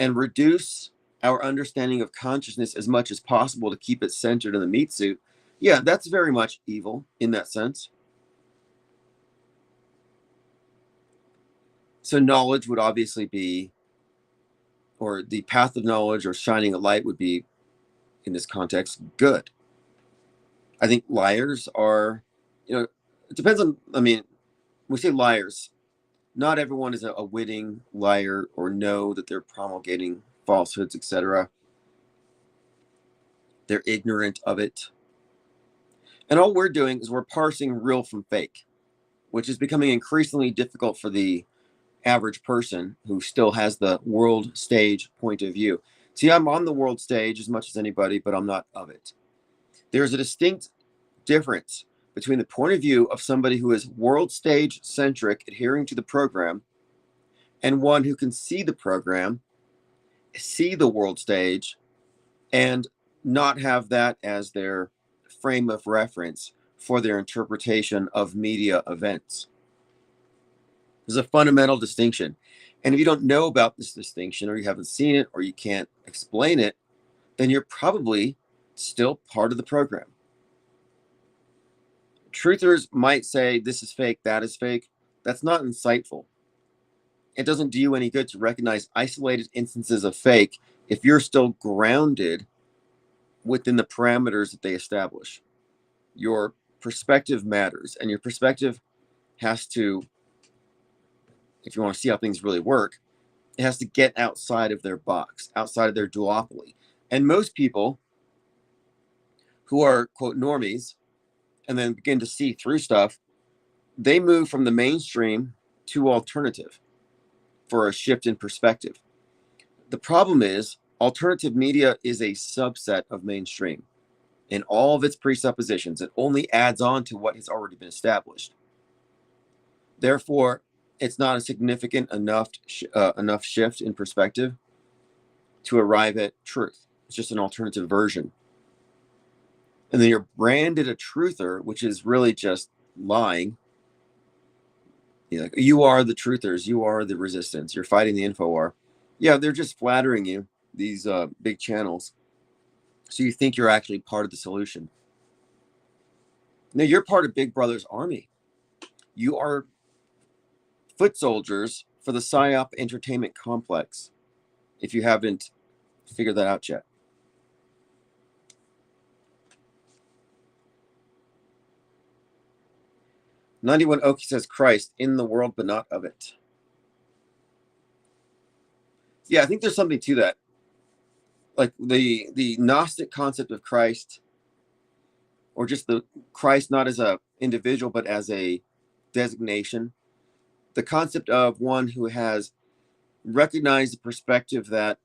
Speaker 2: and reduce our understanding of consciousness as much as possible to keep it centered in the meat suit. Yeah, that's very much evil in that sense. So knowledge would obviously be, or the path of knowledge or shining a light would be, in this context, good. I think liars are, it depends on, when we say liars, not everyone is a witting liar or know that they're promulgating falsehoods, etc. They're ignorant of it. And all we're doing is we're parsing real from fake, which is becoming increasingly difficult for the average person who still has the world stage point of view. See, I'm on the world stage as much as anybody, but I'm not of it. There's a distinct difference between the point of view of somebody who is world stage centric, adhering to the program, and one who can see the program, see the world stage, and not have that as their frame of reference for their interpretation of media events. There's a fundamental distinction. And if you don't know about this distinction, or you haven't seen it, or you can't explain it, then you're probably still part of the program. Truthers might say this is fake, that is fake. That's not insightful. It doesn't do you any good to recognize isolated instances of fake if you're still grounded within the parameters that they establish. Your perspective matters, and your perspective has to, if you want to see how things really work, it has to get outside of their box, outside of their duopoly. And most people who are, quote, normies, and then begin to see through stuff, they move from the mainstream to alternative for a shift in perspective. The problem is, alternative media is a subset of mainstream in all of its presuppositions. It only adds on to what has already been established. Therefore, it's not a significant enough shift in perspective to arrive at truth. It's just an alternative version. And then you're branded a truther, which is really just lying. You are the truthers. You are the resistance. You're fighting the info war. Yeah, they're just flattering you, these big channels. So you think you're actually part of the solution. No, you're part of Big Brother's army. You are foot soldiers for the PSYOP entertainment complex, if you haven't figured that out yet. '91 Oki says, Christ, in the world, but not of it. Yeah, I think there's something to that. Like the Gnostic concept of Christ, or just the Christ not as a individual, but as a designation. The concept of one who has recognized the perspective that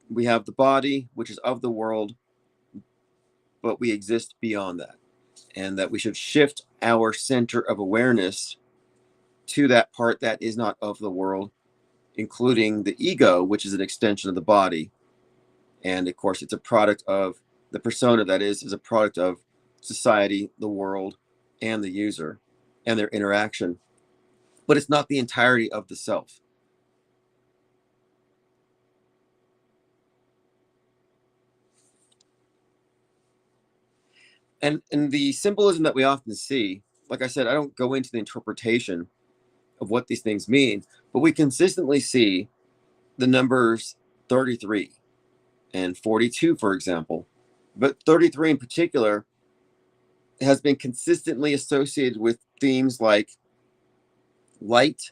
Speaker 2: we have the body, which is of the world, but we exist beyond that. And that we should shift our center of awareness to that part that is not of the world, including the ego, which is an extension of the body. And of course, it's a product of the persona that is a product of society, the world, and the user and their interaction. But it's not the entirety of the self. And the symbolism that we often see, like I said, I don't go into the interpretation of what these things mean, but we consistently see the numbers 33 and 42, for example. But 33 in particular has been consistently associated with themes like light,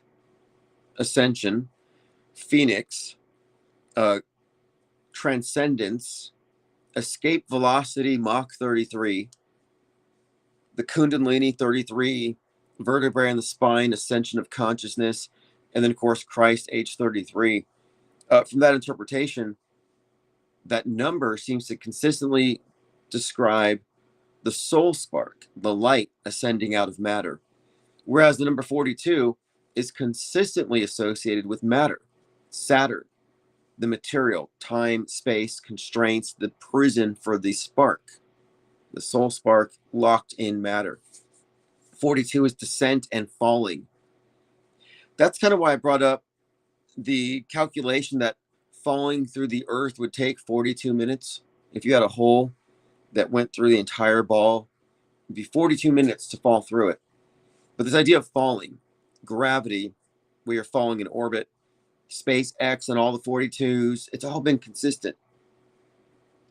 Speaker 2: ascension, phoenix, transcendence, escape velocity, Mach 33, the Kundalini 33, vertebrae in the spine, ascension of consciousness, and then, of course, Christ, age 33. From that interpretation, that number seems to consistently describe the soul spark, the light ascending out of matter. Whereas the number 42 is consistently associated with matter, Saturn, the material, time, space, constraints, the prison for the spark, the soul spark locked in matter. 42 is descent and falling. That's kind of why I brought up the calculation that falling through the earth would take 42 minutes. If you had a hole that went through the entire ball, it'd be 42 minutes to fall through it. But this idea of falling, gravity, we are falling in orbit, SpaceX and all the 42s, it's all been consistent.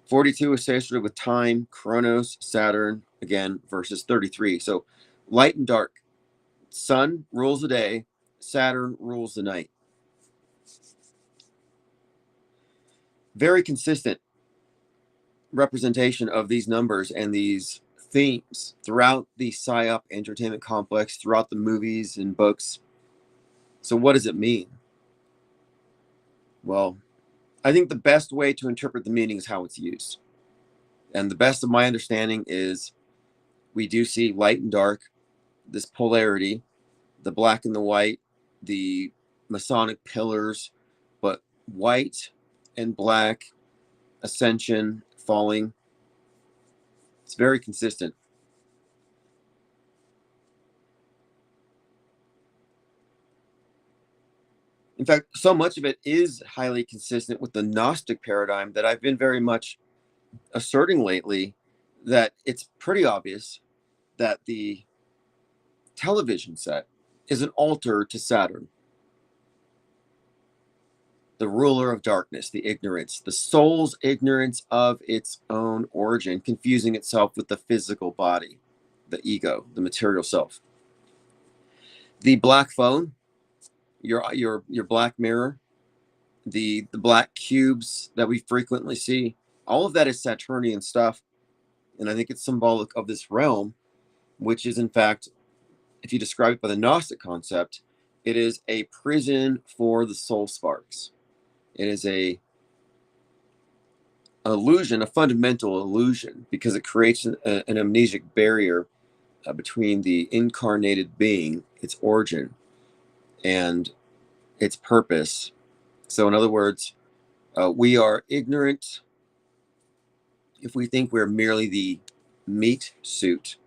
Speaker 2: 42 associated with time, Chronos, Saturn, again, versus 33. So light and dark. Sun rules the day, Saturn rules the night. Very consistent representation of these numbers and these themes throughout the psyop entertainment complex, throughout the movies and books. So what does it mean? Well, I think the best way to interpret the meaning is how it's used. And the best of my understanding is we do see light and dark, this polarity, the black and the white, the Masonic pillars, but white and black, ascension, falling. It's very consistent. In fact, so much of it is highly consistent with the Gnostic paradigm that I've been very much asserting lately, that it's pretty obvious that the television set is an altar to Saturn, the ruler of darkness, the ignorance, the soul's ignorance of its own origin, confusing itself with the physical body, the ego, the material self. The black phone, your black mirror, the black cubes that we frequently see, all of that is Saturnian stuff. And I think it's symbolic of this realm, which is in fact, if you describe it by the Gnostic concept, it is a prison for the soul sparks. It is an illusion, a fundamental illusion, because it creates an amnesic barrier between the incarnated being, its origin, and its purpose. So in other words, we are ignorant if we think we're merely the meat suit.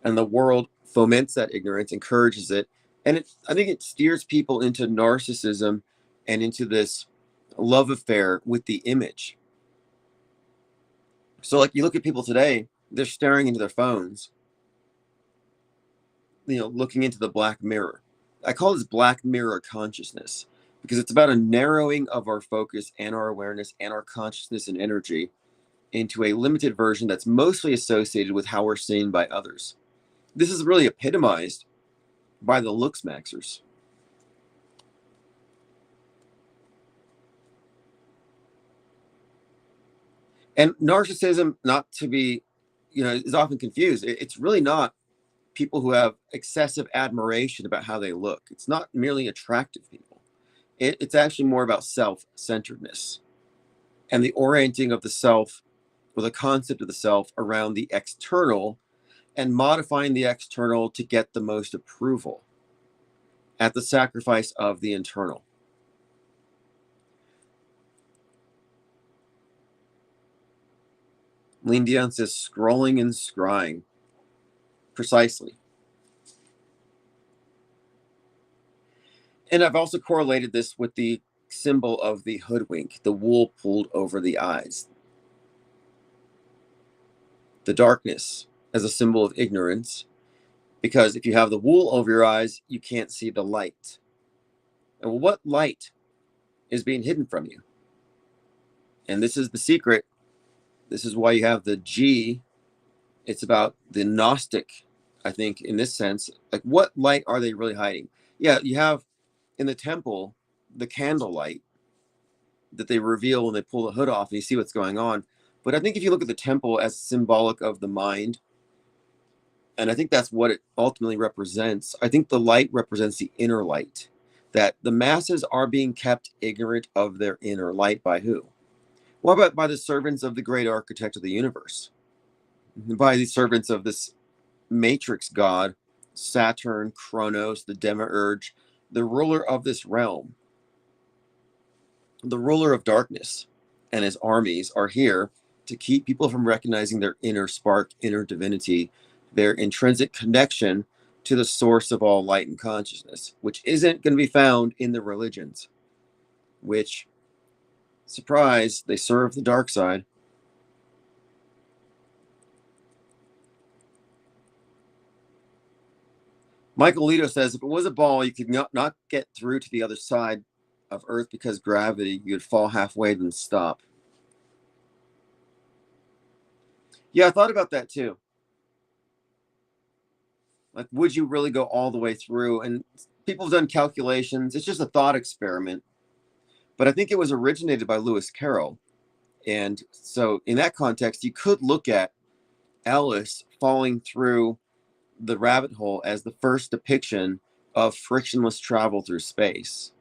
Speaker 2: And the world foments that ignorance, encourages it. And I think it steers people into narcissism and into this love affair with the image. So like you look at people today, they're staring into their phones, looking into the black mirror. I call this black mirror consciousness because it's about a narrowing of our focus and our awareness and our consciousness and energy into a limited version that's mostly associated with how we're seen by others. This is really epitomized by the looks maxers. And narcissism, not to be, is often confused. It's really not people who have excessive admiration about how they look. It's not merely attractive people. It's actually more about self-centeredness and the orienting of the self, or the concept of the self, around the external and modifying the external to get the most approval at the sacrifice of the internal. Lean Dion says scrolling and scrying. Precisely. And I've also correlated this with the symbol of the hoodwink, the wool pulled over the eyes. The darkness as a symbol of ignorance, because if you have the wool over your eyes, you can't see the light. And what light is being hidden from you? And this is the secret. This is why you have the G. It's about the Gnostic, I think, in this sense. Like, what light are they really hiding? Yeah, you have in the temple the candlelight that they reveal when they pull the hood off and you see what's going on. But I think if you look at the temple as symbolic of the mind, and I think that's what it ultimately represents, I think the light represents the inner light, that the masses are being kept ignorant of their inner light by who? What about by the servants of the great architect of the universe? By the servants of this matrix god, Saturn, Kronos, the demiurge, the ruler of this realm, the ruler of darkness, and his armies are here to keep people from recognizing their inner spark, inner divinity, their intrinsic connection to the source of all light and consciousness, which isn't going to be found in the religions, which, surprise, they serve the dark side. Michael Lito says, if it was a ball, you could not get through to the other side of Earth because gravity, you'd fall halfway then stop. Yeah, I thought about that too. Like, would you really go all the way through? And people have done calculations. It's just a thought experiment. But I think it was originated by Lewis Carroll. And so in that context, you could look at Ellis falling through the rabbit hole as the first depiction of frictionless travel through space.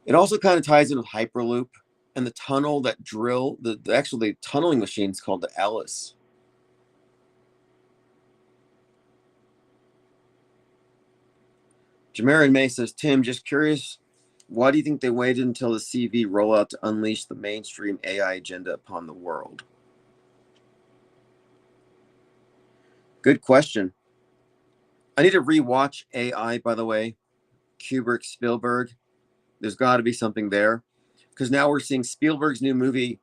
Speaker 2: It also kind of ties in with Hyperloop and the tunnel that the tunneling machine is called the Ellis. Jamarin May says, Tim, just curious, why do you think they waited until the CV rollout to unleash the mainstream AI agenda upon the world? Good question. I need to rewatch AI, by the way. Kubrick, Spielberg. There's got to be something there. Because now we're seeing Spielberg's new movie,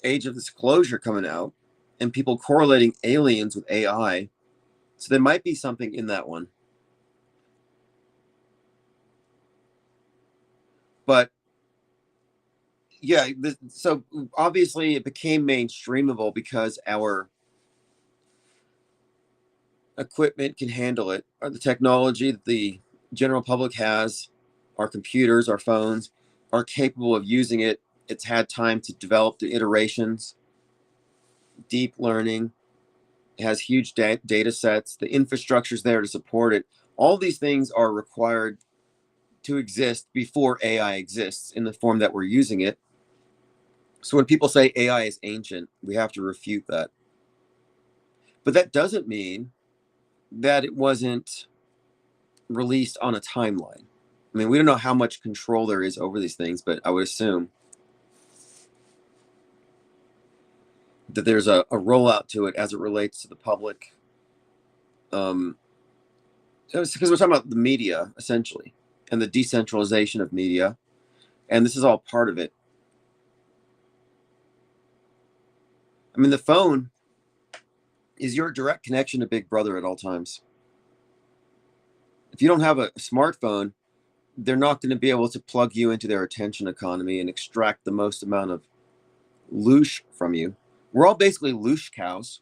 Speaker 2: Age of Disclosure, coming out, and people correlating aliens with AI. So there might be something in that one. But yeah, so obviously it became mainstreamable because our equipment can handle it, or the technology that the general public has, our computers, our phones, are capable of using it. It's had time to develop the iterations, deep learning. It has huge data sets. The infrastructure is there to support it. All these things are required to exist before AI exists in the form that we're using it. So when people say AI is ancient, we have to refute that. But that doesn't mean that it wasn't released on a timeline. I mean, we don't know how much control there is over these things, but I would assume that there's a rollout to it as it relates to the public. Because we're talking about the media, essentially, and the decentralization of media. And this is all part of it. I mean, the phone is your direct connection to Big Brother at all times. If you don't have a smartphone, they're not going to be able to plug you into their attention economy and extract the most amount of loosh from you. We're all basically loosh cows.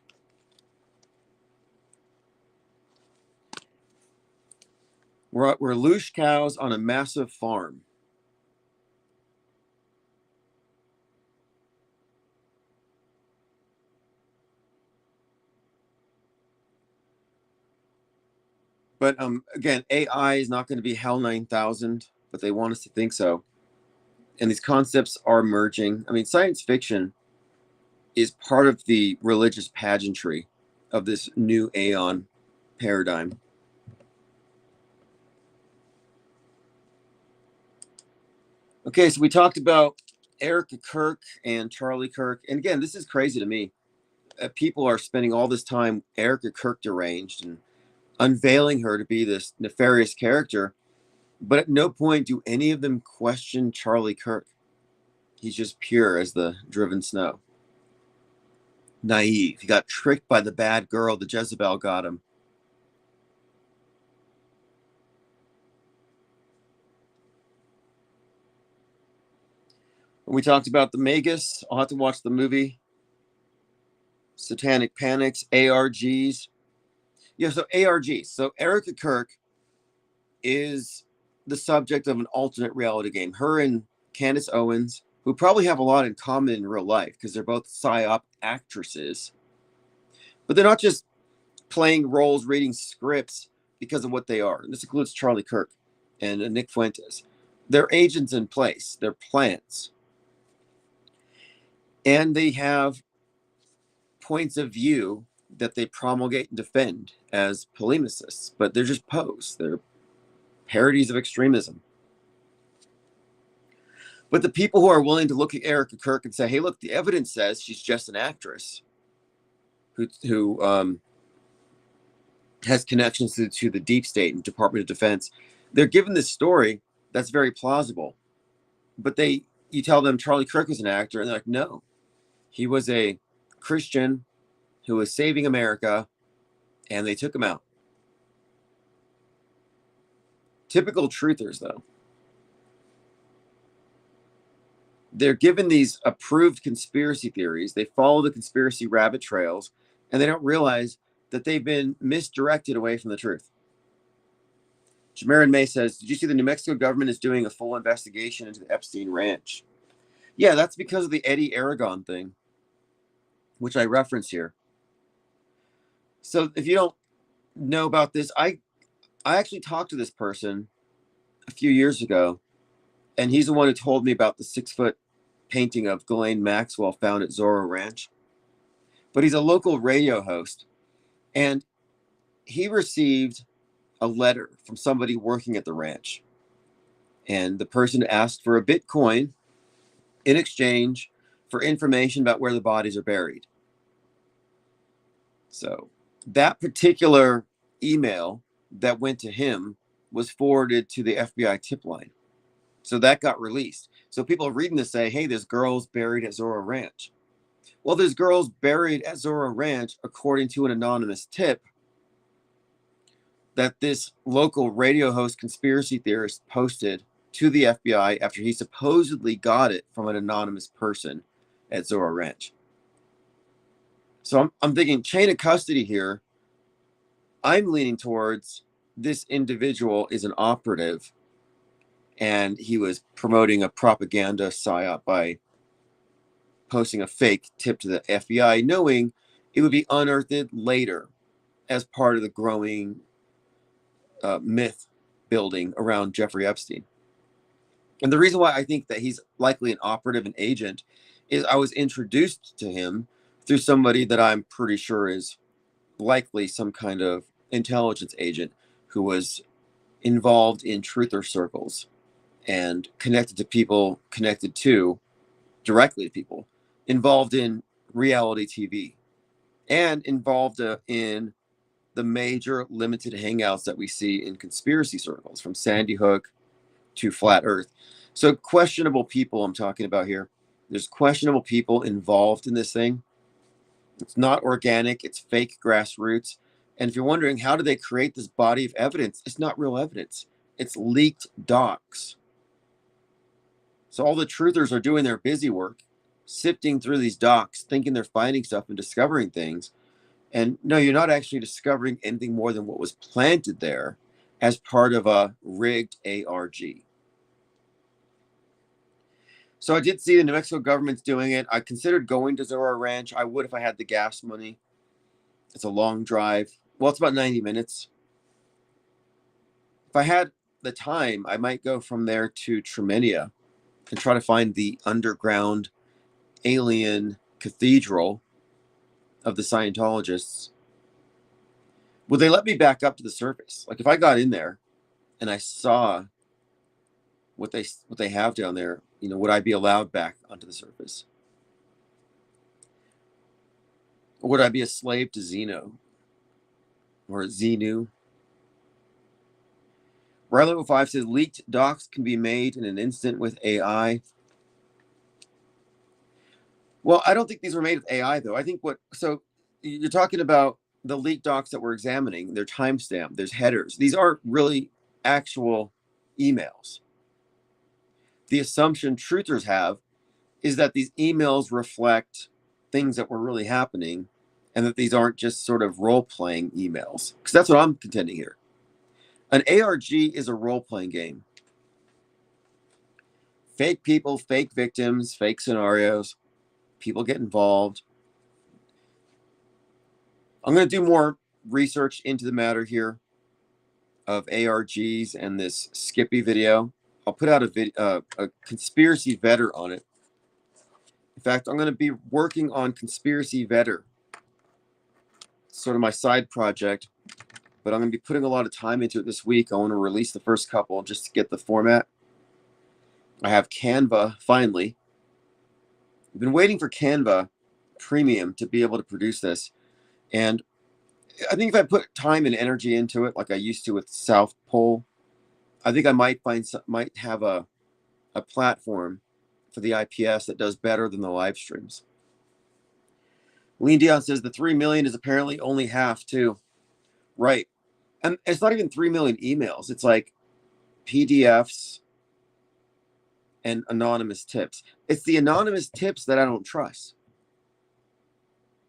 Speaker 2: We're loosh cows on a massive farm. But again, AI is not going to be Hell 9000, but they want us to think so. And these concepts are emerging. I mean, science fiction is part of the religious pageantry of this new aeon paradigm. Okay, so we talked about Erica Kirk and Charlie Kirk. And again, this is crazy to me. People are spending all this time Erica Kirk deranged and unveiling her to be this nefarious character. But at no point do any of them question Charlie Kirk. He's just pure as the driven snow. Naive. He got tricked by the bad girl. The Jezebel got him. When we talked about the Magus, I'll have to watch the movie. Satanic Panics, ARGs. Yeah, so ARGs. So Erica Kirk is the subject of an alternate reality game. Her and Candace Owens, who probably have a lot in common in real life because they're both psyop actresses. But they're not just playing roles, reading scripts because of what they are. And this includes Charlie Kirk and Nick Fuentes. They're agents in place. They're plants. And they have points of view that they promulgate and defend as polemicists, but they're just pose. They're parodies of extremism. But the people who are willing to look at Erica Kirk and say, hey, look, the evidence says she's just an actress who has connections to the deep state and Department of Defense. They're given this story that's very plausible. But you tell them Charlie Kirk was an actor, and they're like, no, he was a Christian who was saving America, and they took him out. Typical truthers, though. They're given these approved conspiracy theories. They follow the conspiracy rabbit trails, and they don't realize that they've been misdirected away from the truth. Jamarin May says, did you see the New Mexico government is doing a full investigation into the Epstein Ranch? Yeah, that's because of the Eddie Aragon thing. which I reference here. So if you don't know about this, I actually talked to this person a few years ago, and he's the one who told me about the 6-foot painting of Ghislaine Maxwell found at Zorro Ranch. But he's a local radio host, and he received a letter from somebody working at the ranch. And the person asked for a Bitcoin in exchange for information about where the bodies are buried. So that particular email that went to him was forwarded to the FBI tip line. So that got released. So people are reading this say, hey, there's girls buried at Zorro Ranch. Well, there's girls buried at Zorro Ranch according to an anonymous tip that this local radio host conspiracy theorist posted to the FBI after he supposedly got it from an anonymous person at Zorro Ranch. So I'm thinking chain of custody here. I'm leaning towards this individual is an operative, and he was promoting a propaganda psyop by posting a fake tip to the FBI, knowing it would be unearthed later as part of the growing myth building around Jeffrey Epstein. And the reason why I think that he's likely an operative and agent is I was introduced to him through somebody that I'm pretty sure is likely some kind of intelligence agent who was involved in truther circles and connected to people, connected to directly to people, involved in reality TV, and involved in the major limited hangouts that we see in conspiracy circles, from Sandy Hook to Flat Earth. So questionable people I'm talking about here. There's questionable people involved in this thing. It's not organic. It's fake grassroots. And if you're wondering, how do they create this body of evidence? It's not real evidence. It's leaked docs. So all the truthers are doing their busy work, sifting through these docs, thinking they're finding stuff and discovering things. And no, you're not actually discovering anything more than what was planted there as part of a rigged ARG. So I did see the New Mexico government's doing it. I considered going to Zorro Ranch. I would if I had the gas money. It's a long drive. Well, it's about 90 minutes. If I had the time, I might go from there to Tremenia and try to find the underground alien cathedral of the Scientologists. Would they let me back up to the surface? Like if I got in there and I saw what they have down there, would I be allowed back onto the surface? Or would I be a slave to Zeno or Xenu? Riley 05 says leaked docs can be made in an instant with AI. Well, I don't think these were made with AI though. I think so you're talking about the leaked docs that we're examining. They're timestamped. There's headers. These aren't really actual emails. The assumption truthers have is that these emails reflect things that were really happening and that these aren't just sort of role-playing emails. Because that's what I'm contending here. An ARG is a role-playing game. Fake people, fake victims, fake scenarios. People get involved. I'm going to do more research into the matter here of ARGs and this Skippy video. I'll put out a conspiracy vetter on it. In fact, I'm going to be working on conspiracy vetter, sort of my side project, but I'm going to be putting a lot of time into it this week. I want to release the first couple just to get the format. I have Canva finally. I've been waiting for Canva Premium to be able to produce this, and I think if I put time and energy into it, like I used to with South Pole, I think I might have a platform for the IPS that does better than the live streams. Lean Dion says the 3 million is apparently only half too. Right. And it's not even 3 million emails. It's like PDFs and anonymous tips. It's the anonymous tips that I don't trust.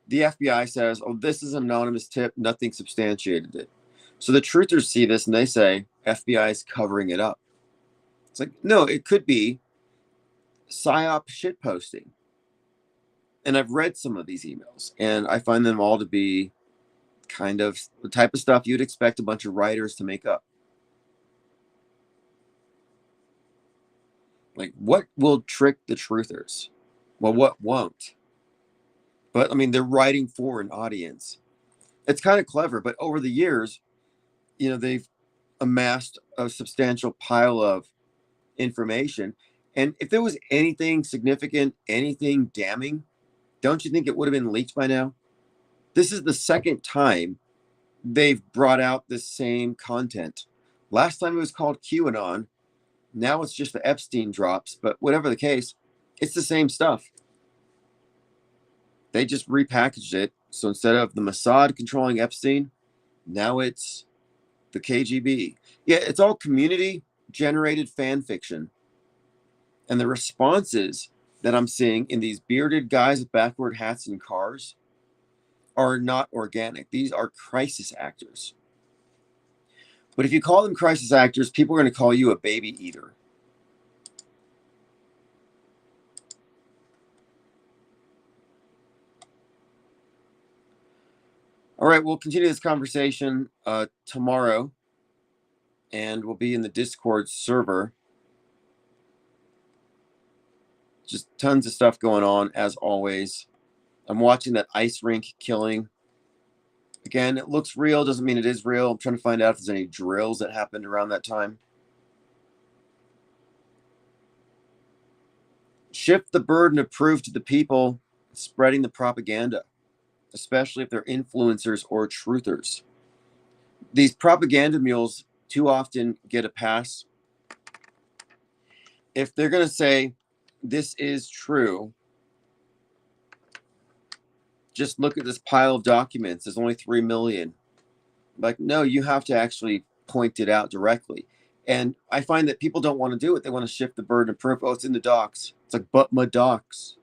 Speaker 2: The FBI says, oh, this is an anonymous tip. Nothing substantiated it. So the truthers see this and they say, FBI is covering it up. It's like, no, it could be PSYOP shitposting. And I've read some of these emails, and I find them all to be kind of the type of stuff you'd expect a bunch of writers to make up. Like, what will trick the truthers? Well, what won't? But I mean, they're writing for an audience. It's kind of clever, but over the years, they've amassed a substantial pile of information. And if there was anything significant, anything damning, don't you think it would have been leaked by now? This is the second time they've brought out the same content. Last time it was called QAnon. Now it's just the Epstein drops. But whatever the case, it's the same stuff. They just repackaged it. So instead of the Mossad controlling Epstein, now it's the KGB. Yeah, it's all community generated fan fiction. And the responses that I'm seeing in these bearded guys with backward hats and cars are not organic. These are crisis actors. But if you call them crisis actors, people are going to call you a baby eater. All right, we'll continue this conversation tomorrow, and we'll be in the Discord server. Just tons of stuff going on, as always. I'm watching that ice rink killing. Again, it looks real, doesn't mean it is real. I'm trying to find out if there's any drills that happened around that time. Shift the burden of proof to the people spreading the propaganda, especially if they're influencers or truthers. These propaganda mules too often get a pass. If they're going to say, this is true, just look at this pile of documents. There's only 3 million. Like, no, you have to actually point it out directly. And I find that people don't want to do it. They want to shift the burden of proof. Oh, it's in the docs. It's like, but my docs,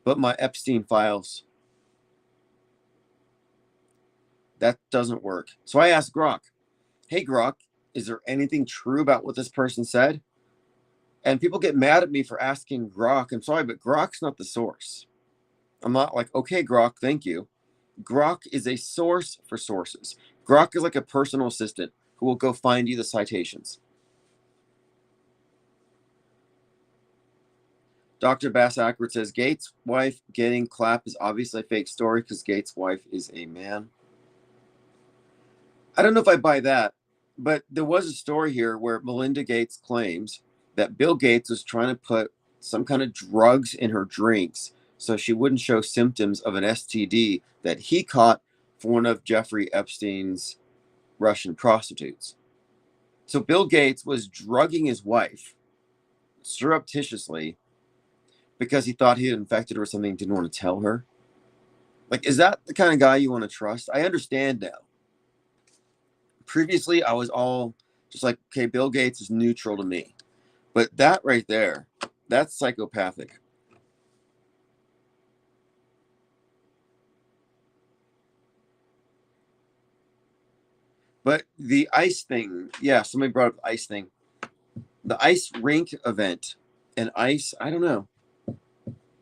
Speaker 2: but my Epstein files. That doesn't work. So I asked Grok, hey, Grok, is there anything true about what this person said? And people get mad at me for asking Grok. I'm sorry, but Grok's not the source. I'm not like, okay, Grok, thank you. Grok is a source for sources. Grok is like a personal assistant who will go find you the citations. Dr. Bass Ackford says, Gates' wife getting clapped is obviously a fake story because Gates' wife is a man. I don't know if I buy that, but there was a story here where Melinda Gates claims that Bill Gates was trying to put some kind of drugs in her drinks so she wouldn't show symptoms of an STD that he caught for one of Jeffrey Epstein's Russian prostitutes. So Bill Gates was drugging his wife surreptitiously because he thought he had infected her with something he didn't want to tell her. Like, is that the kind of guy you want to trust? I understand now. Previously, I was all just like, okay, Bill Gates is neutral to me. But that right there, that's psychopathic. But the ice thing, yeah, somebody brought up the ice thing. The ice rink event and ice, I don't know.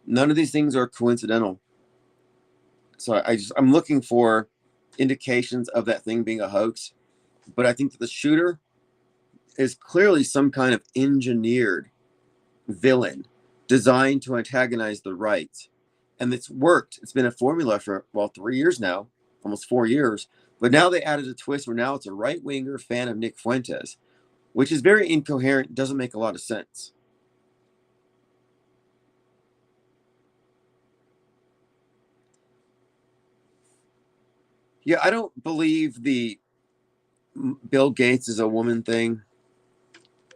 Speaker 2: None of these things are coincidental. So I'm looking for indications of that thing being a hoax. But I think that the shooter is clearly some kind of engineered villain designed to antagonize the right. And it's worked. It's been a formula for, 3 years now, almost 4 years. But now they added a twist where now it's a right-winger fan of Nick Fuentes, which is very incoherent, doesn't make a lot of sense. Yeah, I don't believe the Bill Gates is a woman thing.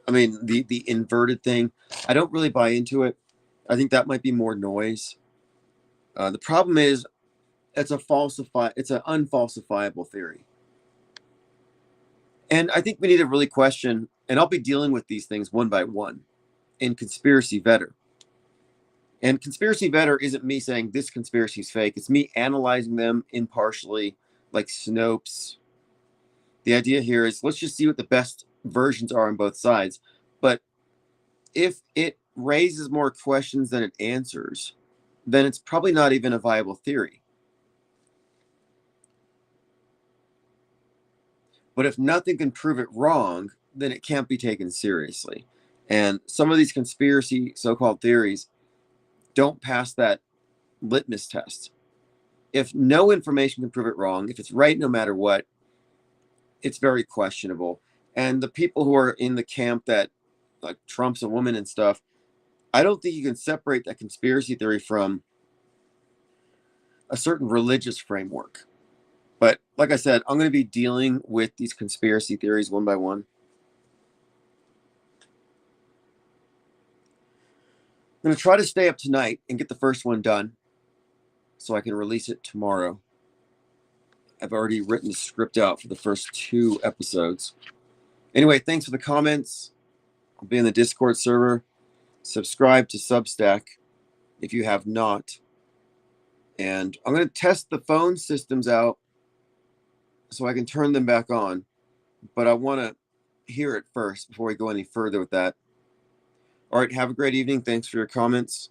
Speaker 2: I mean, the inverted thing. I don't really buy into it. I think that might be more noise. The problem is it's an unfalsifiable theory. And I think we need to really question, and I'll be dealing with these things one by one in Conspiracy Vetter. And Conspiracy Vetter isn't me saying this conspiracy is fake. It's me analyzing them impartially, like Snopes. The idea here is let's just see what the best versions are on both sides. But if it raises more questions than it answers, then it's probably not even a viable theory. But if nothing can prove it wrong, then it can't be taken seriously. And some of these conspiracy so-called theories don't pass that litmus test. If no information can prove it wrong, if it's right no matter what, it's very questionable. And the people who are in the camp that like Trump's a woman and stuff, I don't think you can separate that conspiracy theory from a certain religious framework. But like I said, I'm going to be dealing with these conspiracy theories one by one. I'm going to try to stay up tonight and get the first one done so I can release it tomorrow. I've already written the script out for the first 2 episodes. Anyway, thanks for the comments. I'll be in the Discord server. Subscribe to Substack if you have not. And I'm going to test the phone systems out so I can turn them back on. But I want to hear it first before we go any further with that. All right, have a great evening. Thanks for your comments.